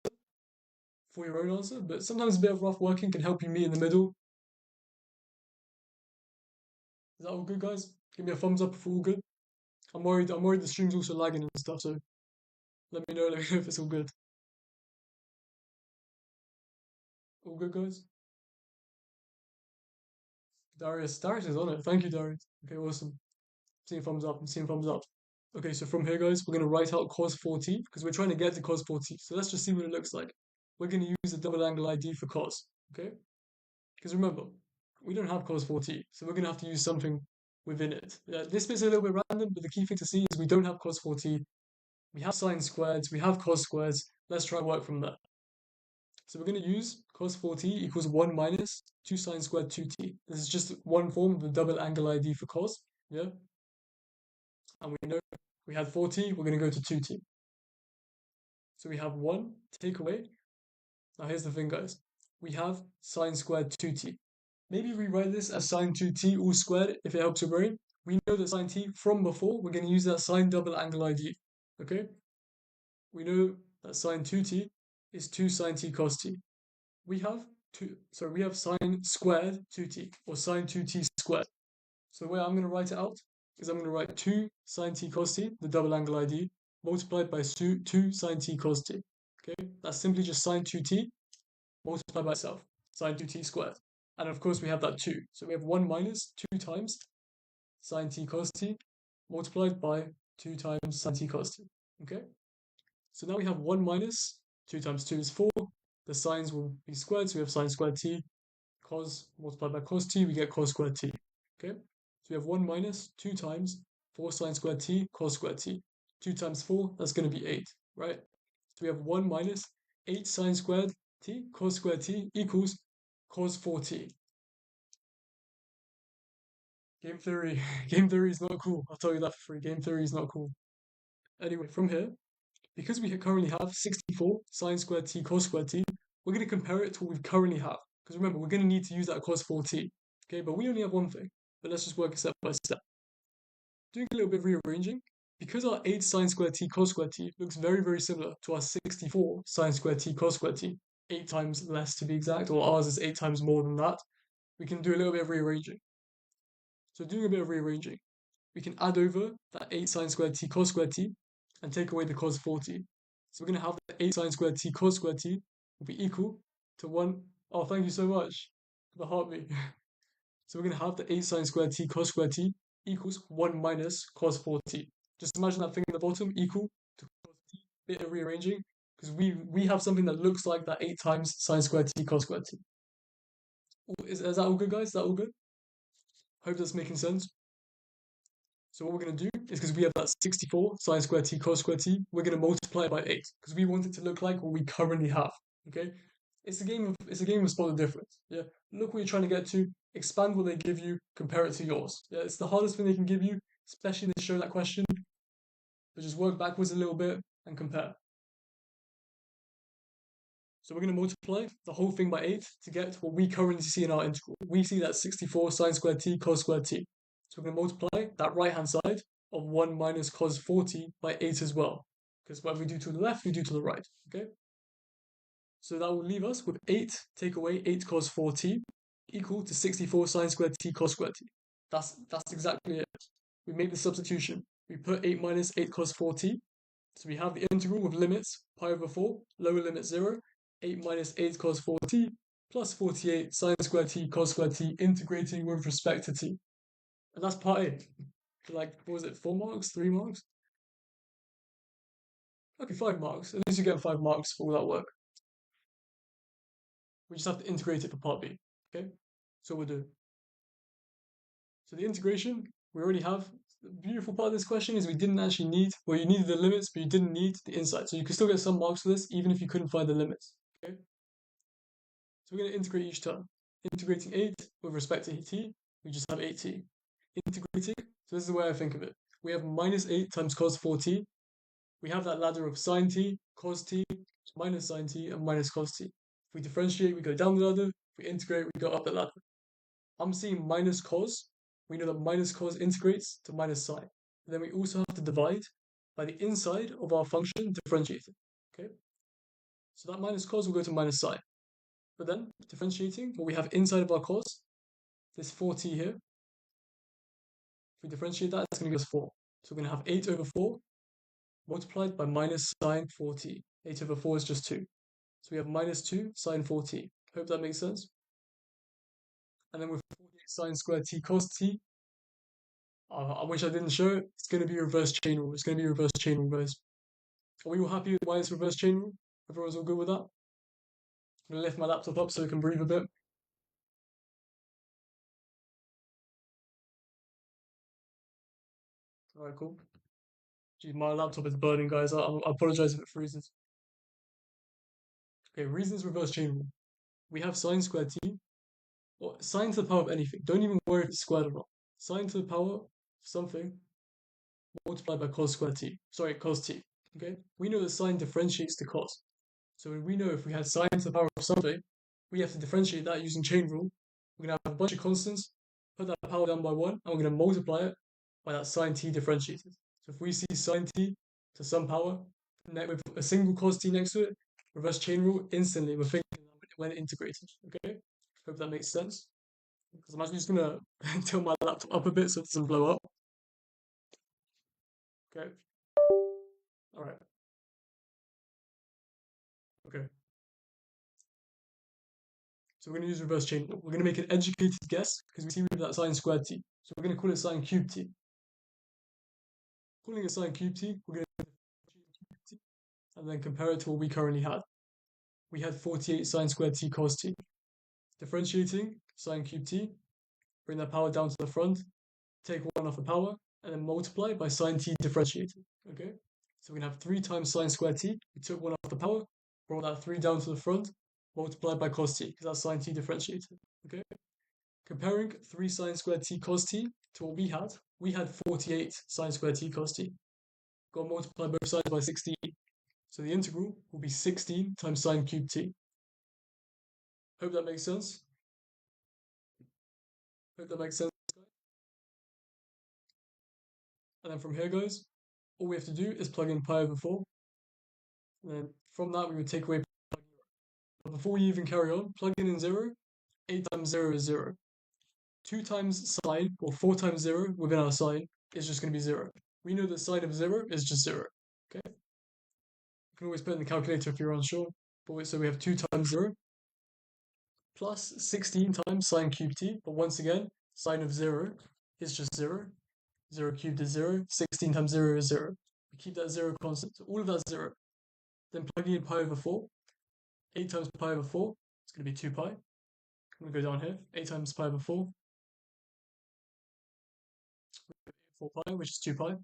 A: for your own answer, but sometimes a bit of rough working can help you meet in the middle. Is that all good, guys? Give me a thumbs up if all good. I'm worried the stream's also lagging and stuff, so let me know if it's all good. All good, guys? Darius is on it. Thank you, Darius. Okay, awesome. Seeing thumbs up. I'm seeing thumbs up. Okay, so from here, guys, we're going to write out cos 4t because we're trying to get to cos 4t. So let's just see what it looks like. We're going to use the double angle ID for cos, okay? Because remember, we don't have cos 4t, so we're going to have to use something within it. This bit's a little bit random, but the key thing to see is we don't have cos 4t. We have sine squareds, we have cos squareds. Let's try and work from there. So we're going to use cos 4t equals 1 minus 2 sine squared 2t. This is just one form of the double angle ID for cos, yeah? And we know we had 4t, we're going to go to 2t. So we have 1, take away. Now here's the thing, guys. We have sine squared 2t. Maybe rewrite this as sine 2t all squared if it helps your brain. We know that sine t from before, we're going to use that sine double angle ID, okay? We know that sine 2t is 2 sine t cos t. We have sine squared 2t, or sine 2t squared. So the way I'm going to write it out is I'm going to write 2 sine t cos t, the double angle ID, multiplied by 2 sine t cos t. Okay, that's simply just sine 2t multiplied by itself, sine 2t squared. And of course we have that 2. So we have 1 minus 2 times sine t cos t multiplied by 2 times sine t cos t. Okay, so now we have 1 minus 2 times 2 is 4. The sines will be squared, so we have sine squared t. Cos multiplied by cos t, we get cos squared t. Okay, so we have 1 minus 2 times 4 sine squared t cos squared t. 2 times 4, that's going to be 8, right? So we have 1 minus 8 sine squared t cos squared t equals cos 4t. Game theory. Game theory is not cool. I'll tell you that for free. Game theory is not cool. Anyway, from here, because we currently have 64 sine squared t cos squared t, we're going to compare it to what we currently have. Because remember, we're going to need to use that cos 4t. Okay, but we only have one thing. But let's just work it step by step. Doing a little bit of rearranging, because our 8 sine squared t cos squared t looks very, very similar to our 64 sine squared t cos squared t, 8 times less to be exact, or ours is 8 times more than that, we can do a little bit of rearranging. So doing a bit of rearranging, we can add over that 8 sine squared t cos squared t and take away the cos 4t. So we're going to have the 8 sine squared t cos squared t will be equal to 1. Oh, thank you so much for the heartbeat. So we're going to have the 8 sine squared t cos squared t equals 1 minus cos 4t. Just imagine that thing at the bottom equal to cos t, bit of rearranging, because we have something that looks like that 8 times sine squared t cos squared t. Is that all good, guys? Is that all good? Hope that's making sense. So what we're going to do is, because we have that 64 sine squared t cos squared t, we're going to multiply it by 8 because we want it to look like what we currently have. Okay, it's a game of spot the difference. Yeah, look what you're trying to get to, expand what they give you, compare it to yours. Yeah, it's the hardest thing they can give you, especially in the show that question. But just work backwards a little bit and compare. So we're going to multiply the whole thing by 8 to get what we currently see in our integral. We see that 64 sine squared t cos squared t. So we're going to multiply that right-hand side of 1 minus cos 4t by 8 as well. Because whatever we do to the left, we do to the right. Okay? So that will leave us with 8 take away 8 cos 4t equal to 64 sine squared t cos squared t. That's exactly it. We make the substitution. We put 8 minus 8 cos 4t So we have the integral with limits pi over 4, lower limit 0, 8 minus 8 cos 4t, plus 48 sine squared t cos squared t, integrating with respect to t. And that's part A. Like, what was it, 4 marks, 3 marks? Okay, 5 marks. At least you get 5 marks for all that work. We just have to integrate it for part B. Okay? So we'll do. So the integration, we already have. The beautiful part of this question is we didn't actually need, well, you needed the limits, but you didn't need the inside. So you can still get some marks for this, even if you couldn't find the limits. Okay? So we're going to integrate each term. Integrating 8 with respect to t, we just have 8t. Integrating, so this is the way I think of it. We have minus 8 times cos 4t. We have that ladder of sine t, cos t, minus sine t, and minus cos t. If we differentiate, we go down the ladder. If we integrate, we go up the ladder. I'm seeing minus cos. We know that minus cos integrates to minus sine. And then we also have to divide by the inside of our function differentiated. Okay? So that minus cos will go to minus sine. But then differentiating what we have inside of our cos, this 4t here. If we differentiate that, it's going to give us 4. So we're going to have 8 over 4 multiplied by minus sine 4t. 8 over 4 is just 2. So we have minus 2 sine 4t. Hope that makes sense. And then with 48 sine squared t cos t, I wish I didn't show it. It's going to be reverse chain rule. It's going to be reverse chain rule, guys. Are we all happy with why it's reverse chain rule? Everyone's all good with that? I'm going to lift my laptop up so we can breathe a bit. Alright, cool. Gee, my laptop is burning, guys. I apologize if it freezes. Okay, reasons reverse chain rule. We have sine squared t, or sine to the power of anything. Don't even worry if it's squared or not. Sine to the power of something multiplied by cos squared t. Sorry, cos t. Okay? We know that sine differentiates to cos. So we know if we had sine to the power of something, we have to differentiate that using chain rule. We're going to have a bunch of constants, put that power down by 1, and we're going to multiply it by that sine t differentiated. So if we see sine t to some power with a single cos t next to it, reverse chain rule, instantly we're thinking when integrated. Okay? Hope that makes sense. Because I'm actually just going to tilt my laptop up a bit so it doesn't blow up. Okay? Alright. Okay. So we're going to use reverse chain rule. We're going to make an educated guess because we see we have that sine squared t. So we're going to call it sine cubed t. Calling it sine cubed t, we're going to differentiate t and then compare it to what we currently had. We had 48 sine squared t cos t. Differentiating sine cubed t, bring that power down to the front, take 1 off the power, and then multiply by sine t differentiated. Okay? So we're going to have 3 times sine squared t. We took 1 off the power, brought that 3 down to the front, multiplied by cos t, because that's sine t differentiated. Okay? Comparing 3 sine squared t cos t to what we had 48 sine squared t cos t. Got to multiply both sides by 16. So the integral will be 16 times sine cubed t. Hope that makes sense. Hope that makes sense. And then from here, guys, all we have to do is plug in pi over 4. And then from that, we would take away. But before we even carry on, plug in 0. 8 times 0 is 0. 2 times sine, or 4 times 0 within our sine, is just going to be 0. We know the sine of 0 is just 0. Okay? You can always put in the calculator if you're unsure. But so we have 2 times 0 plus 16 times sine cubed t. But once again, sine of 0 is just 0. 0 cubed is 0. 16 times 0 is 0. We keep that 0 constant. So all of that's 0. Then plugging in pi over 4. 8 times pi over 4. It's going to be 2 pi. I'm going to go down here. 8 times pi over 4. 4 pi, which is 2 pi.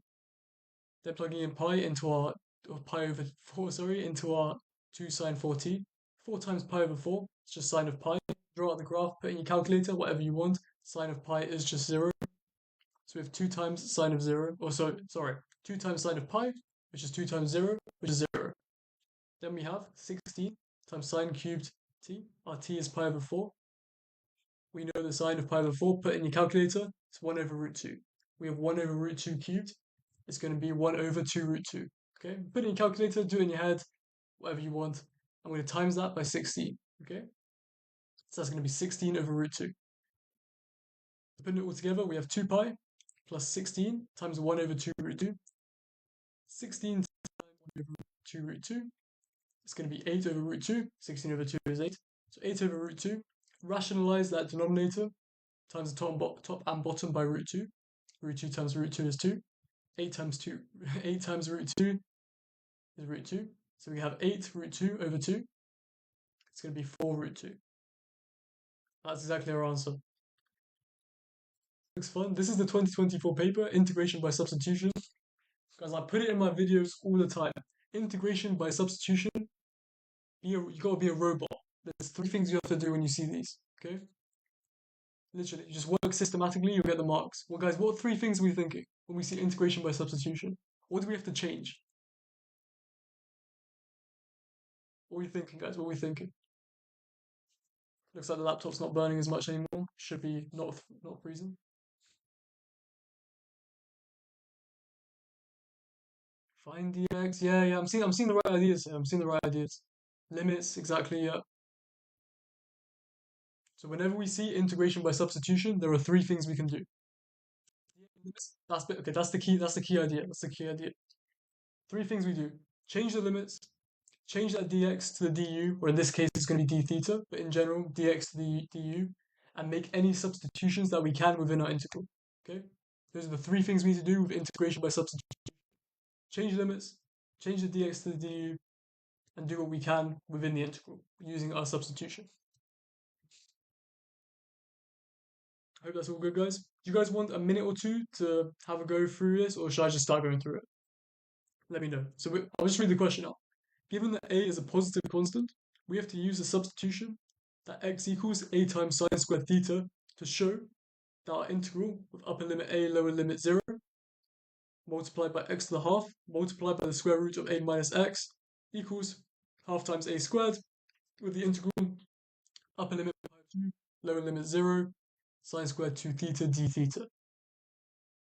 A: Then plugging in pi into our, or pi over 4, sorry, into our 2 sine 4t. 4 times pi over 4, it's just sine of pi. Draw out the graph, put in your calculator, whatever you want. Sine of pi is just 0. So we have 2 times sine of 0, or so, sorry, 2 times sine of pi, which is 2 times 0, which is 0. Then we have 16 times sine cubed t. Our t is pi over 4. We know the sine of pi over 4, put in your calculator, it's 1 over root 2. We have 1 over root 2 cubed. It's going to be 1 over 2 root 2. Okay, put in your calculator, do it in your head, whatever you want. I'm going to times that by 16. Okay, so that's going to be 16 over root 2. Putting it all together, we have 2 pi plus 16 times 1 over 2 root 2. 16 times over 2 root 2. It's going to be 8 over root 2. 16 over 2 is 8. So 8 over root 2. Rationalize that denominator times the top and bottom by root 2. Root 2 times root 2 is 2. 8 times 2, 8 times root 2 is root 2. So we have 8 root 2 over 2. It's going to be 4 root 2. That's exactly our answer. Looks fun. This is the 2024 paper, Integration by Substitution. Guys, I put it in my videos all the time. Integration by substitution, you gotta be a robot. There's 3 things you have to do when you see these, okay? Literally, you just work systematically, you'll get the marks. Well, guys, what 3 things are we thinking when we see integration by substitution? What do we have to change? What are we thinking, guys? What are we thinking? Looks like the laptop's not burning as much anymore. Should be not freezing. Find dx. Yeah. I'm seeing the right ideas here. I'm seeing the right ideas. Limits, exactly. Yeah. So whenever we see integration by substitution, there are 3 things we can do. Okay. That's the key. That's the key idea. That's the key idea. 3 things we do: change the limits, change that dx to the du, or in this case it's going to be d theta, but in general dx to the du, and make any substitutions that we can within our integral. Okay. Those are the 3 things we need to do with integration by substitution: change limits, change the dx to the du, and do what we can within the integral using our substitution. I hope that's all good, guys. Do you guys want a minute or 2 to have a go through this, or should I just start going through it? Let me know. I'll just read the question out. Given that a is a positive constant, we have to use a substitution that x equals a times sine squared theta to show that our integral with upper limit a, lower limit 0, multiplied by x to the half, multiplied by the square root of a minus x, equals half times a squared, with the integral upper limit 2, lower limit 0, sine squared 2 theta d theta.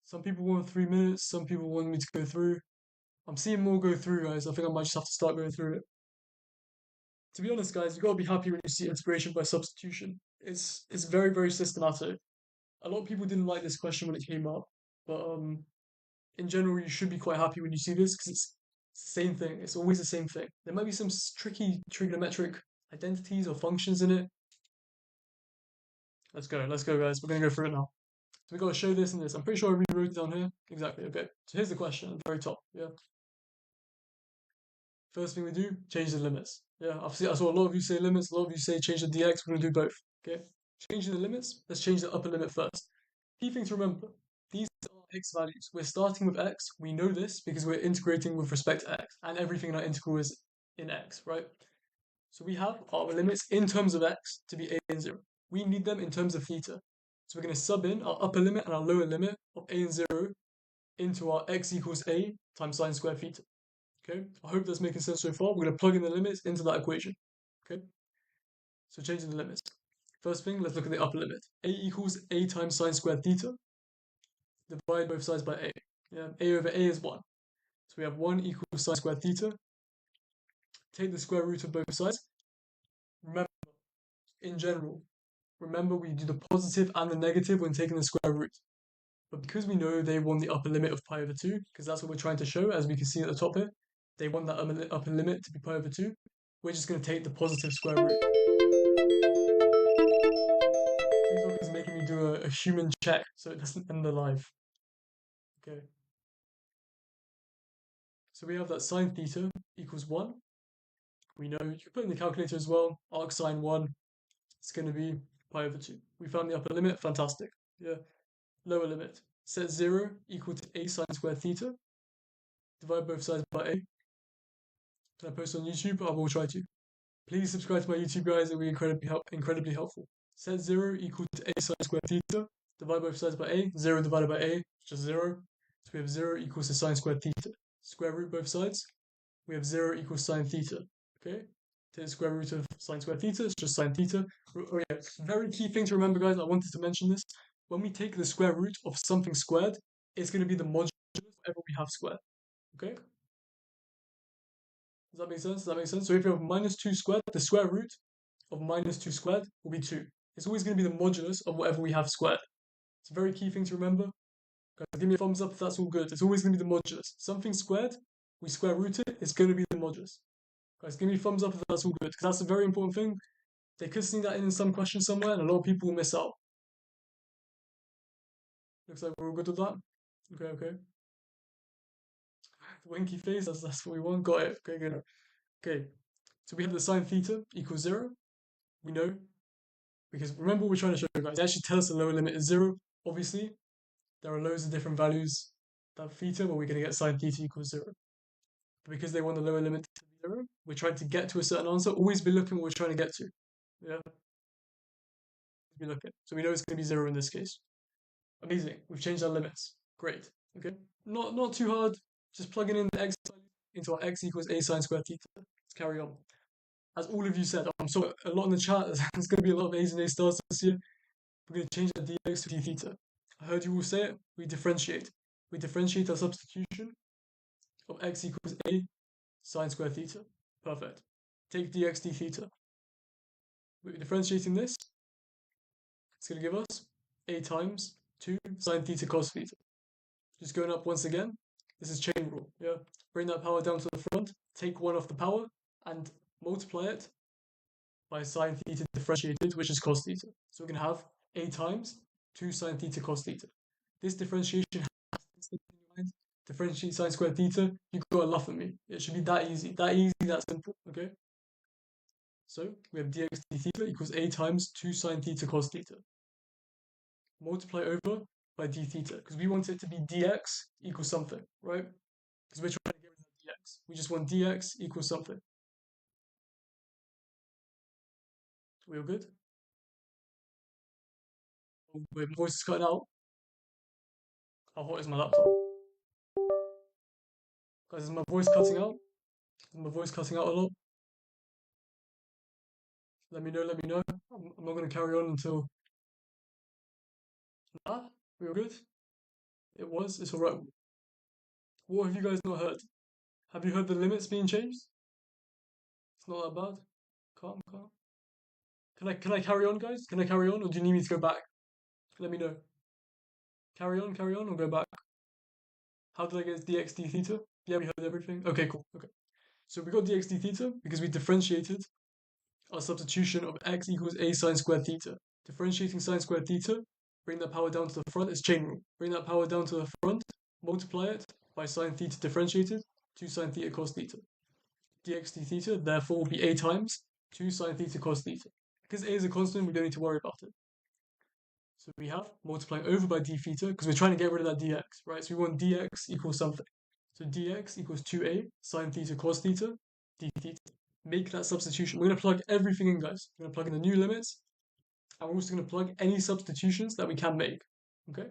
A: Some people want 3 minutes, some people want me to go through. I'm seeing more go through, guys. I think I might just have to start going through it. To be honest, guys, you gotta be happy when you see integration by substitution. It's very, very systematic. A lot of people didn't like this question when it came up, but in general, you should be quite happy when you see this because it's the same thing. It's always the same thing. There might be some tricky trigonometric identities or functions in it. Let's go, guys. We're gonna go through it now. So we gotta show this and this. I'm pretty sure I rewrote it down here. Exactly. Okay. So here's the question at the very top. Yeah. First thing we do, change the limits. Yeah, I saw a lot of you say limits, a lot of you say change the dx. We're gonna do both. Okay, changing the limits. Let's change the upper limit first. Key thing to remember: these are x values. We're starting with x. We know this because we're integrating with respect to x, and everything in our integral is in x, right? So we have our limits in terms of x to be a and 0. We need them in terms of theta. So we're going to sub in our upper limit and our lower limit of a and 0 into our x equals a times sine squared theta. Okay, I hope that's making sense so far. We're going to plug in the limits into that equation. Okay, so changing the limits. First thing, let's look at the upper limit. A equals a times sine squared theta. Divide both sides by a. Yeah, a over a is 1. So we have 1 equals sine squared theta. Take the square root of both sides. Remember, in general, remember we do the positive and the negative when taking the square root. But because we know they want the upper limit of pi over 2, because that's what we're trying to show, as we can see at the top here, they want that upper limit to be pi over 2, we're just going to take the positive square root. TikTok is making me do a human check so it doesn't end the live. Okay. So we have that sine theta equals 1. We know, you can put in the calculator as well, arc sine 1, it's going to be pi over 2. We found the upper limit, fantastic. Yeah. Lower limit, set 0 equal to a sine squared theta. Divide both sides by a. Can I post on YouTube? I will try to. Please subscribe to my YouTube, guys. It will be incredibly helpful. Set 0 equal to a sine squared theta. Divide both sides by a. 0 divided by a, just 0. So we have 0 equals to sine squared theta. Square root both sides. We have 0 equals sine theta. Okay? Take the square root of sine squared theta. It's just sine theta. Oh yeah, very key thing to remember, guys. I wanted to mention this. When we take the square root of something squared, it's going to be the modulus of whatever we have squared. Okay? Does that make sense? Does that make sense? So if you have minus 2 squared, the square root of minus 2 squared will be 2. It's always going to be the modulus of whatever we have squared. It's a very key thing to remember. Guys, give me a thumbs up if that's all good. It's always going to be the modulus. Something squared we square root it, it's going to be the modulus. Guys, give me a thumbs up if that's all good, because that's a very important thing. They could sneak that in some question somewhere, and a lot of people will miss out. Looks like we're all good with that. Okay, okay. The winky face, that's what we want. Got it. Okay, good. Okay, so we have the sine theta equals 0. We know, because remember what we're trying to show you guys. They actually tell us the lower limit is 0. Obviously, there are loads of different values that theta, but we're going to get sine theta equals 0. But because they want the lower limit to be 0, we're trying to get to a certain answer. Always be looking what we're trying to get to. Yeah, be looking. So we know it's going to be 0 in this case. Amazing. We've changed our limits. Great. Okay. Not too hard. Just plugging in the x into our x equals a sine squared theta. Let's carry on. As all of you said, I'm sorry, a lot in the chat. There's going to be a lot of A's and A stars this year. We're going to change that dx to d theta. I heard you all say it. We differentiate. We differentiate our substitution of x equals a sine squared theta. Perfect. Take dx d theta. We're differentiating this. It's going to give us a times 2 sine theta cos theta. Just going up once again. This is chain rule. Yeah. Bring that power down to the front. Take 1 off the power and multiply it by sine theta differentiated, which is cos theta. So we're going to have a times 2 sine theta cos theta. This differentiation has to stick in your mind. Differentiate sine squared theta. You gotta laugh at me. It should be that easy, that simple. Okay. So we have dx d theta equals a times 2 sine theta cos theta. Multiply over by d theta because we want it to be dx equals something, right? Because we're trying to get rid of dx. We just want dx equals something. We all good? Oh, wait, my voice is cutting out. How hot is my laptop? Guys, is my voice cutting out? Is my voice cutting out a lot? Let me know, let me know. I'm not going to carry on until... Ah, we all good? It's alright. What have you guys not heard? Have you heard the limits being changed? It's not that bad. Calm, calm. Can I carry on, guys? Can I carry on, or do you need me to go back? Let me know. Carry on, or go back. How did I get dx d theta? Yeah, we heard everything. Okay, cool. Okay. So we got dx d theta because we differentiated our substitution of x equals a sine squared theta. Differentiating sine squared theta, bring that power down to the front, it's chain rule. Bring that power down to the front, multiply it by sine theta differentiated, 2 sine theta cos theta. Dx d theta therefore will be a times 2 sine theta cos theta. Because a is a constant, we don't need to worry about it. So we have multiplying over by d theta, because we're trying to get rid of that dx, right? So we want dx equals something. So dx equals 2a sine theta cos theta d theta. Make that substitution. We're going to plug everything in, guys. We're going to plug in the new limits, and we're also going to plug any substitutions that we can make. Okay?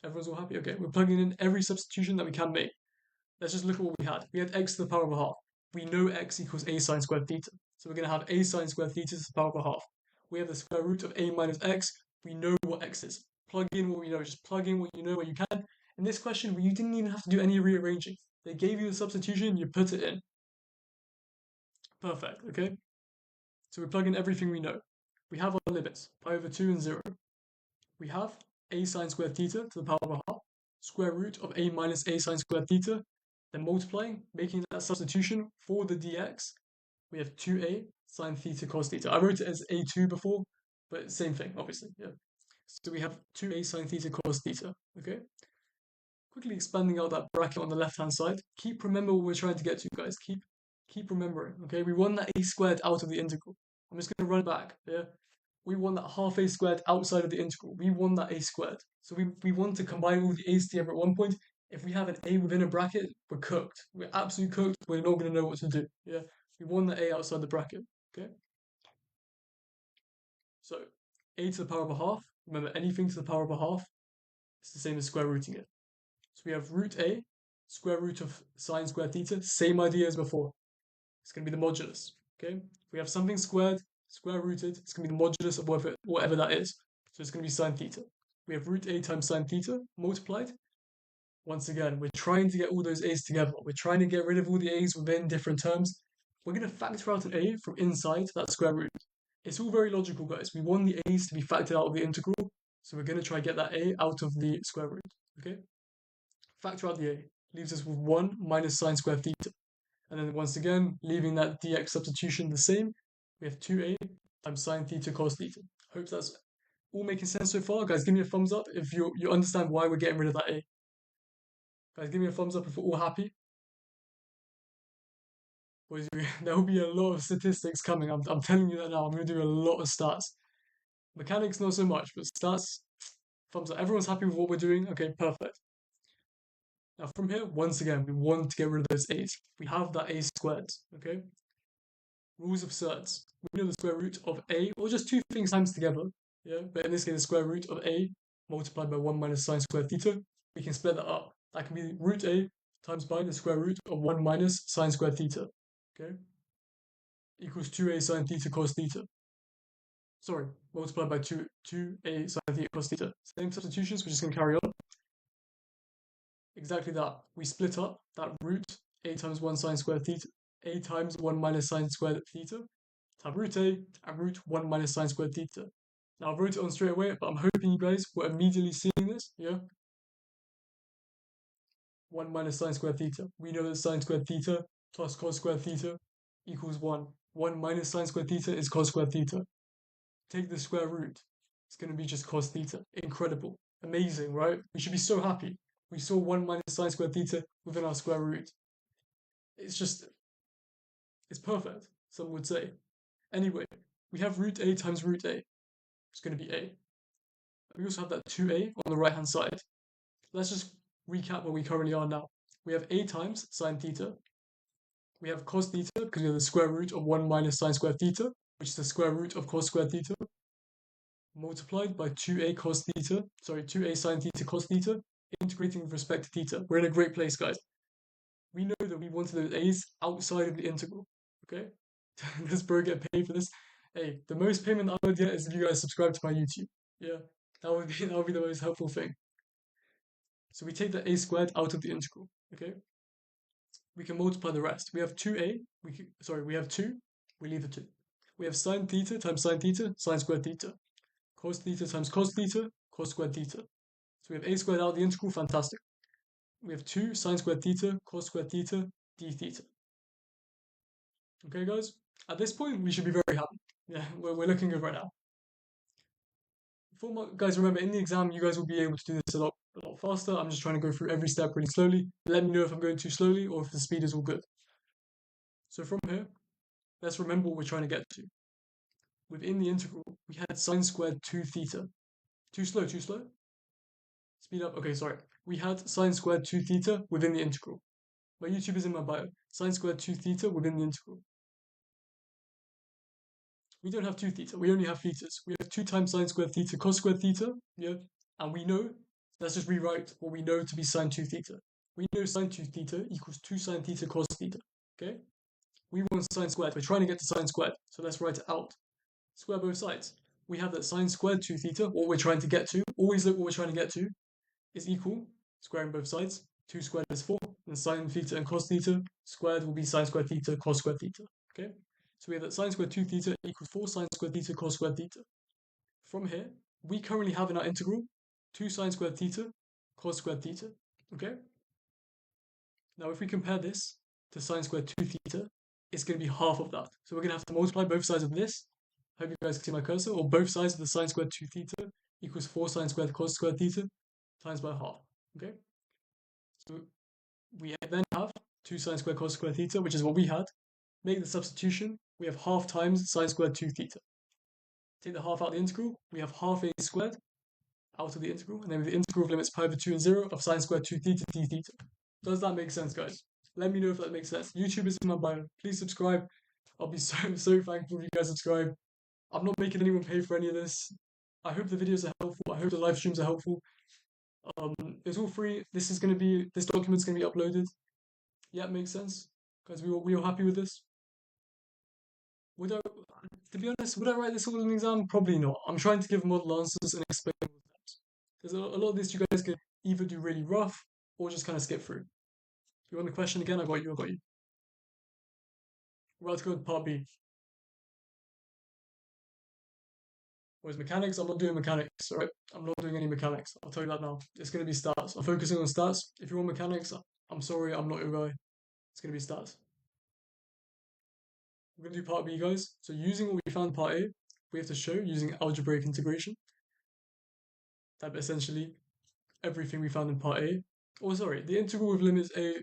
A: Everyone's all happy? Okay, we're plugging in every substitution that we can make. Let's just look at what we had. We had x to the power of a half. We know x equals a sine squared theta. So we're going to have a sine squared theta to the power of a half. We have the square root of a minus x. We know what x is. Plug in what we know. Just plug in what you know where you can. In this question, you didn't even have to do any rearranging. They gave you the substitution, you put it in. Perfect, okay? So we plug in everything we know. We have our limits, pi over 2 and 0. We have a sine squared theta to the power of a half, square root of a minus a sine squared theta, then multiplying, making that substitution for the dx, we have 2a sine theta cos theta. I wrote it as a2 before, but same thing, obviously, yeah. So we have 2a sine theta cos theta, okay? Quickly expanding out that bracket on the left-hand side. Keep remember what we're trying to get to, guys. Keep remembering, okay? We want that a squared out of the integral. I'm just going to run back, yeah? We want that half a squared outside of the integral. We want that a squared. So we want to combine all the a's together at one point. If we have an a within a bracket, we're cooked. We're absolutely cooked. We're not going to know what to do, yeah? We want the a outside the bracket, okay? So a to the power of a half. Remember, anything to the power of a half is the same as square rooting it. So we have root a, square root of sine squared theta, same idea as before. It's going to be the modulus, okay? If we have something squared, square rooted, it's going to be the modulus of whatever that is. So it's going to be sine theta. We have root a times sine theta multiplied. Once again, we're trying to get all those a's together. We're trying to get rid of all the a's within different terms. We're going to factor out an a from inside that square root. It's all very logical, guys. We want the a's to be factored out of the integral. So we're going to try to get that a out of the square root, okay? Factor out the a. leaves us with 1 minus sine squared theta. And then once again, leaving that dx substitution the same, we have 2a times sine theta cos theta. Hope that's all making sense so far. Guys, give me a thumbs up if you understand why we're getting rid of that a. Guys, give me a thumbs up if we're all happy. Boys, there will be a lot of statistics coming. I'm telling you that now. I'm going to do a lot of stats. Mechanics, not so much, but stats, thumbs up. Everyone's happy with what we're doing. Okay, perfect. Now from here, once again, we want to get rid of those a's. We have that a squared, okay? Rules of surds. We know the square root of a, or just two things times together, yeah? But in this case, the square root of a multiplied by 1 minus sine squared theta. We can split that up. That can be root a times by the square root of 1 minus sine squared theta, okay? Equals 2a sine theta cos theta. Sorry, multiplied by 2a sine theta cos theta. Same substitutions, we're just going to carry on. Exactly that. We split up that root a times 1 sine squared theta, a times 1 minus sine squared theta, to have root a and root 1 minus sine squared theta. Now I wrote it on straight away, but I'm hoping you guys were immediately seeing this, yeah? 1 minus sine squared theta. We know that sine squared theta plus cos squared theta equals 1. 1 minus sine squared theta is cos squared theta. Take the square root. It's going to be just cos theta. Incredible. Amazing, right? We should be so happy. We saw 1 minus sine squared theta within our square root. It's perfect, some would say. Anyway, we have root a times root a. It's going to be a. We also have that 2a on the right-hand side. Let's just recap where we currently are now. We have a times sine theta. We have cos theta because we have the square root of 1 minus sine squared theta, which is the square root of cos squared theta, multiplied by 2a cos theta, 2a sine theta cos theta, integrating with respect to theta. We're in a great place, guys. We know that we wanted those a's outside of the integral, okay? Does bro get paid for this? Hey, the most payment I would get is if you guys subscribe to my YouTube. Yeah, that would be the most helpful thing. So we take the a squared out of the integral, okay? We can multiply the rest. We have 2a, we have 2, we leave the 2. We have sine theta times sine theta, sine squared theta. Cos theta times cos theta, cos squared theta. So we have a squared out of the integral, fantastic. We have 2 sine squared theta, cos squared theta, d theta. Okay, guys? At this point, we should be very happy. Yeah, we're looking good right now. Guys, remember, in the exam, you guys will be able to do this a lot faster. I'm just trying to go through every step really slowly. Let me know if I'm going too slowly or if the speed is all good. So from here, let's remember what we're trying to get to. Within the integral, we had sine squared 2 theta. Too slow, too slow? Speed up. Okay, sorry. We had sine squared 2 theta within the integral. My YouTube is in my bio. Sine squared 2 theta within the integral. We don't have 2 theta, we only have thetas. We have 2 times sine squared theta cos squared theta, yeah? And we know, let's just rewrite what we know to be sine 2 theta. We know sine 2 theta equals 2 sine theta cos theta, okay? We want sine squared, we're trying to get to sine squared, so let's write it out. Square both sides. We have that sine squared 2 theta, what we're trying to get to, always look what we're trying to get to, is equal, squaring both sides, 2 squared is 4, and sine theta and cos theta squared will be sine squared theta cos squared theta, okay? So we have that sine squared 2 theta equals 4 sine squared theta cos squared theta. From here, we currently have in our integral 2 sine squared theta cos squared theta. Okay? Now if we compare this to sine squared 2 theta, it's going to be half of that. So we're going to have to multiply both sides of this. I hope you guys can see my cursor. Or both sides of the sine squared 2 theta equals 4 sine squared cos squared theta times by half. Okay? So we then have 2 sine squared cos squared theta, which is what we had. Make the substitution, we have half times sine squared 2 theta. Take the half out of the integral, we have half a squared out of the integral, and then with the integral of limits pi over 2 and 0 of sine squared 2 theta d theta. Does that make sense, guys? Let me know if that makes sense. YouTube is in my bio. Please subscribe. I'll be so thankful if you guys subscribe. I'm not making anyone pay for any of this. I hope the videos are helpful. I hope the live streams are helpful. It's all free. This document's gonna be uploaded. Yeah, it makes sense. Guys, we all happy with this? To be honest, would I write this all in an exam? Probably not. I'm trying to give model answers and explain all the steps. There's a lot of this you guys can either do really rough or just kind of skip through. You want the question again? I got you. We're about to go to part B. Whereas mechanics, I'm not doing mechanics, alright? I'm not doing any mechanics. I'll tell you that now. It's going to be stats. I'm focusing on stats. If you want mechanics, I'm sorry, I'm not your guy. It's going to be stats. We're going to do part B, guys. So using what we found in part A, we have to show using algebraic integration that essentially everything we found in part A. Oh, sorry, the integral with limits A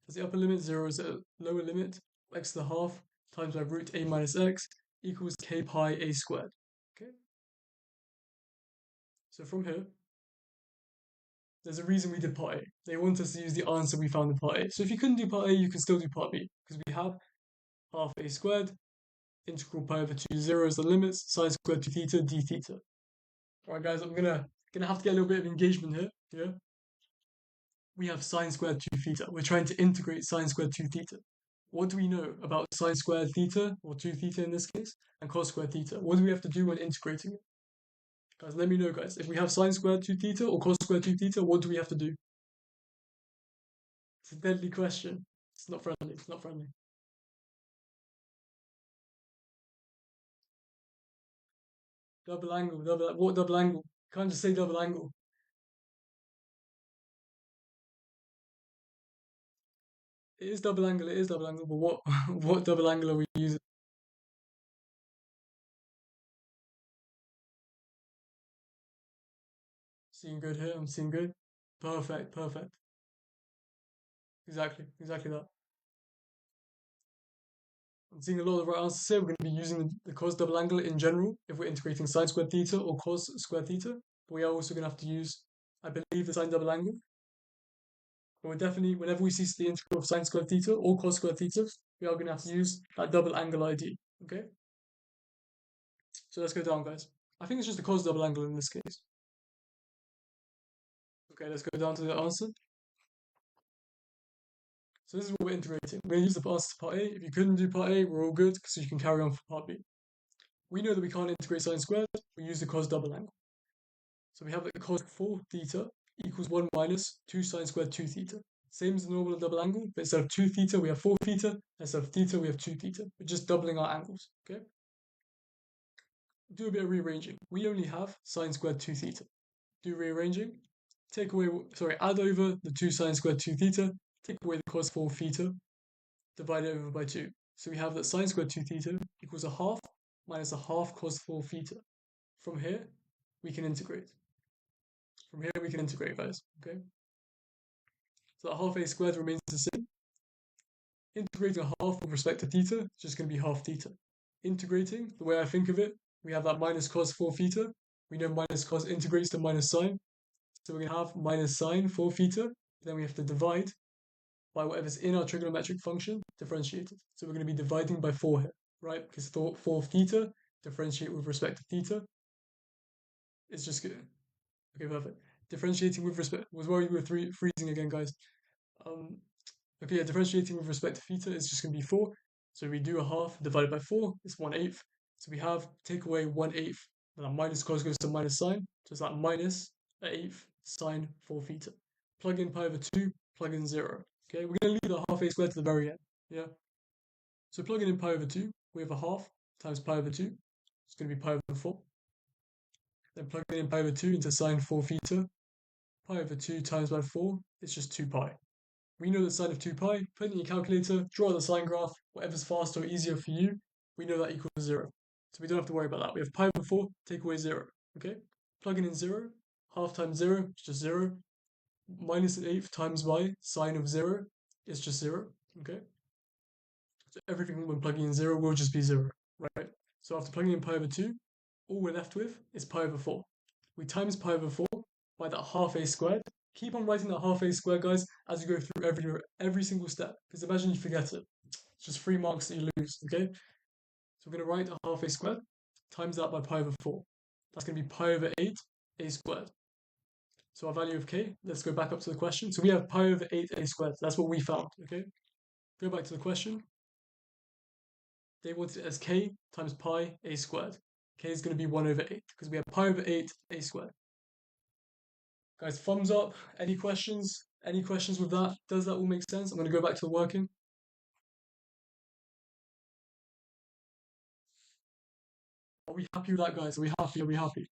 A: as the upper limit, 0 is the lower limit, x to the half times by root a minus x equals k pi a squared. Okay, so from here, there's a reason we did part A. They want us to use the answer we found in part A. So if you couldn't do part A, you can still do part B, because we have half a squared, integral pi over 2, 0 is the limits, sine squared 2 theta d theta. Alright guys, I'm gonna have to get a little bit of engagement here. Yeah, we have sine squared 2 theta. We're trying to integrate sine squared 2 theta. What do we know about sine squared theta, or 2 theta in this case, and cos squared theta? What do we have to do when integrating it? Guys, let me know, guys. If we have sine squared 2 theta or cos squared 2 theta, what do we have to do? It's a deadly question. It's not friendly. It's not friendly. Double angle. What double angle? Can't just say double angle. It is double angle. It is double angle. But what what double angle are we using? Seeing good here. I'm seeing good. Perfect. Perfect. Exactly that. I'm seeing a lot of the right answers here. We're going to be using the cos double angle in general if we're integrating sine squared theta or cos squared theta. But we are also going to have to use, I believe, the sine double angle. But we're definitely, whenever we see the integral of sine squared theta or cos squared theta, we are going to have to use that double angle ID. Okay? So let's go down, guys. I think it's just the cos double angle in this case. Okay, let's go down to the answer. So this is what we're integrating. We're going to use the answer to part A. If you couldn't do part A, we're all good because you can carry on for part B. We know that we can't integrate sine squared. We use the cos double angle. So we have that cos 4 theta equals 1 minus 2 sine squared 2 theta. Same as the normal double angle, but instead of 2 theta, we have 4 theta. Instead of theta, we have 2 theta. We're just doubling our angles, okay? Do a bit of rearranging. We only have sine squared 2 theta. Do rearranging. Take away, sorry, add over the 2 sine squared 2 theta. Take away the cos 4 theta. Divide it over by 2. So we have that sine squared 2 theta equals a half minus a half cos 4 theta. From here, we can integrate. From here, we can integrate, guys, okay? So that half a squared remains the same. Integrating a half with respect to theta is just going to be half theta. Integrating, the way I think of it, we have that minus cos 4 theta. We know minus cos integrates to minus sine. So we're going to have minus sine 4 theta. Then we have to divide by whatever's in our trigonometric function differentiated. So we're going to be dividing by 4 here, right? Because 4 theta differentiate with respect to theta. It's just good. Okay, perfect. Differentiating with respect was worried we were freezing again, guys. Okay, yeah, differentiating with respect to theta is just going to be 4. So we do a half divided by 4, it's 1/8. So we have take away 1/8, and that minus cos goes to minus sine. So it's like minus 1/8 sine 4 theta. Plug in pi over 2, plug in 0. Okay, we're going to leave the half a squared to the very end. Yeah. So plugging in pi over 2, we have a half times pi over 2. It's going to be pi over 4. Then plugging in pi over 2 into sine 4 theta. Pi over 2 times by 4 is just 2 pi. We know the sine of 2 pi. Put it in your calculator, draw the sine graph, whatever's faster or easier for you. We know that equals 0. So we don't have to worry about that. We have pi over 4, take away 0. Okay? Plugging in 0, half times 0 is just 0. Minus an eighth times by sine of 0 is just 0. Okay? So everything when plugging in 0 will just be 0. Right? So after plugging in pi over 2, all we're left with is pi over 4. We times pi over 4 by that half a squared. Keep on writing that half a squared, guys, as you go through every single step. Because imagine you forget it. It's just 3 marks that you lose, okay? So we're going to write a half a squared, times that by pi over 4. That's going to be pi over 8 a squared. So our value of k, let's go back up to the question. So we have pi over 8 a squared. That's what we found, okay? Go back to the question. They wanted it as k times pi a squared. K is going to be 1 over 8 because we have pi over 8 a squared. Guys, thumbs up. Any questions? Any questions with that? Does that all make sense? I'm going to go back to the working. Are we happy with that, guys? Are we happy? Are we happy?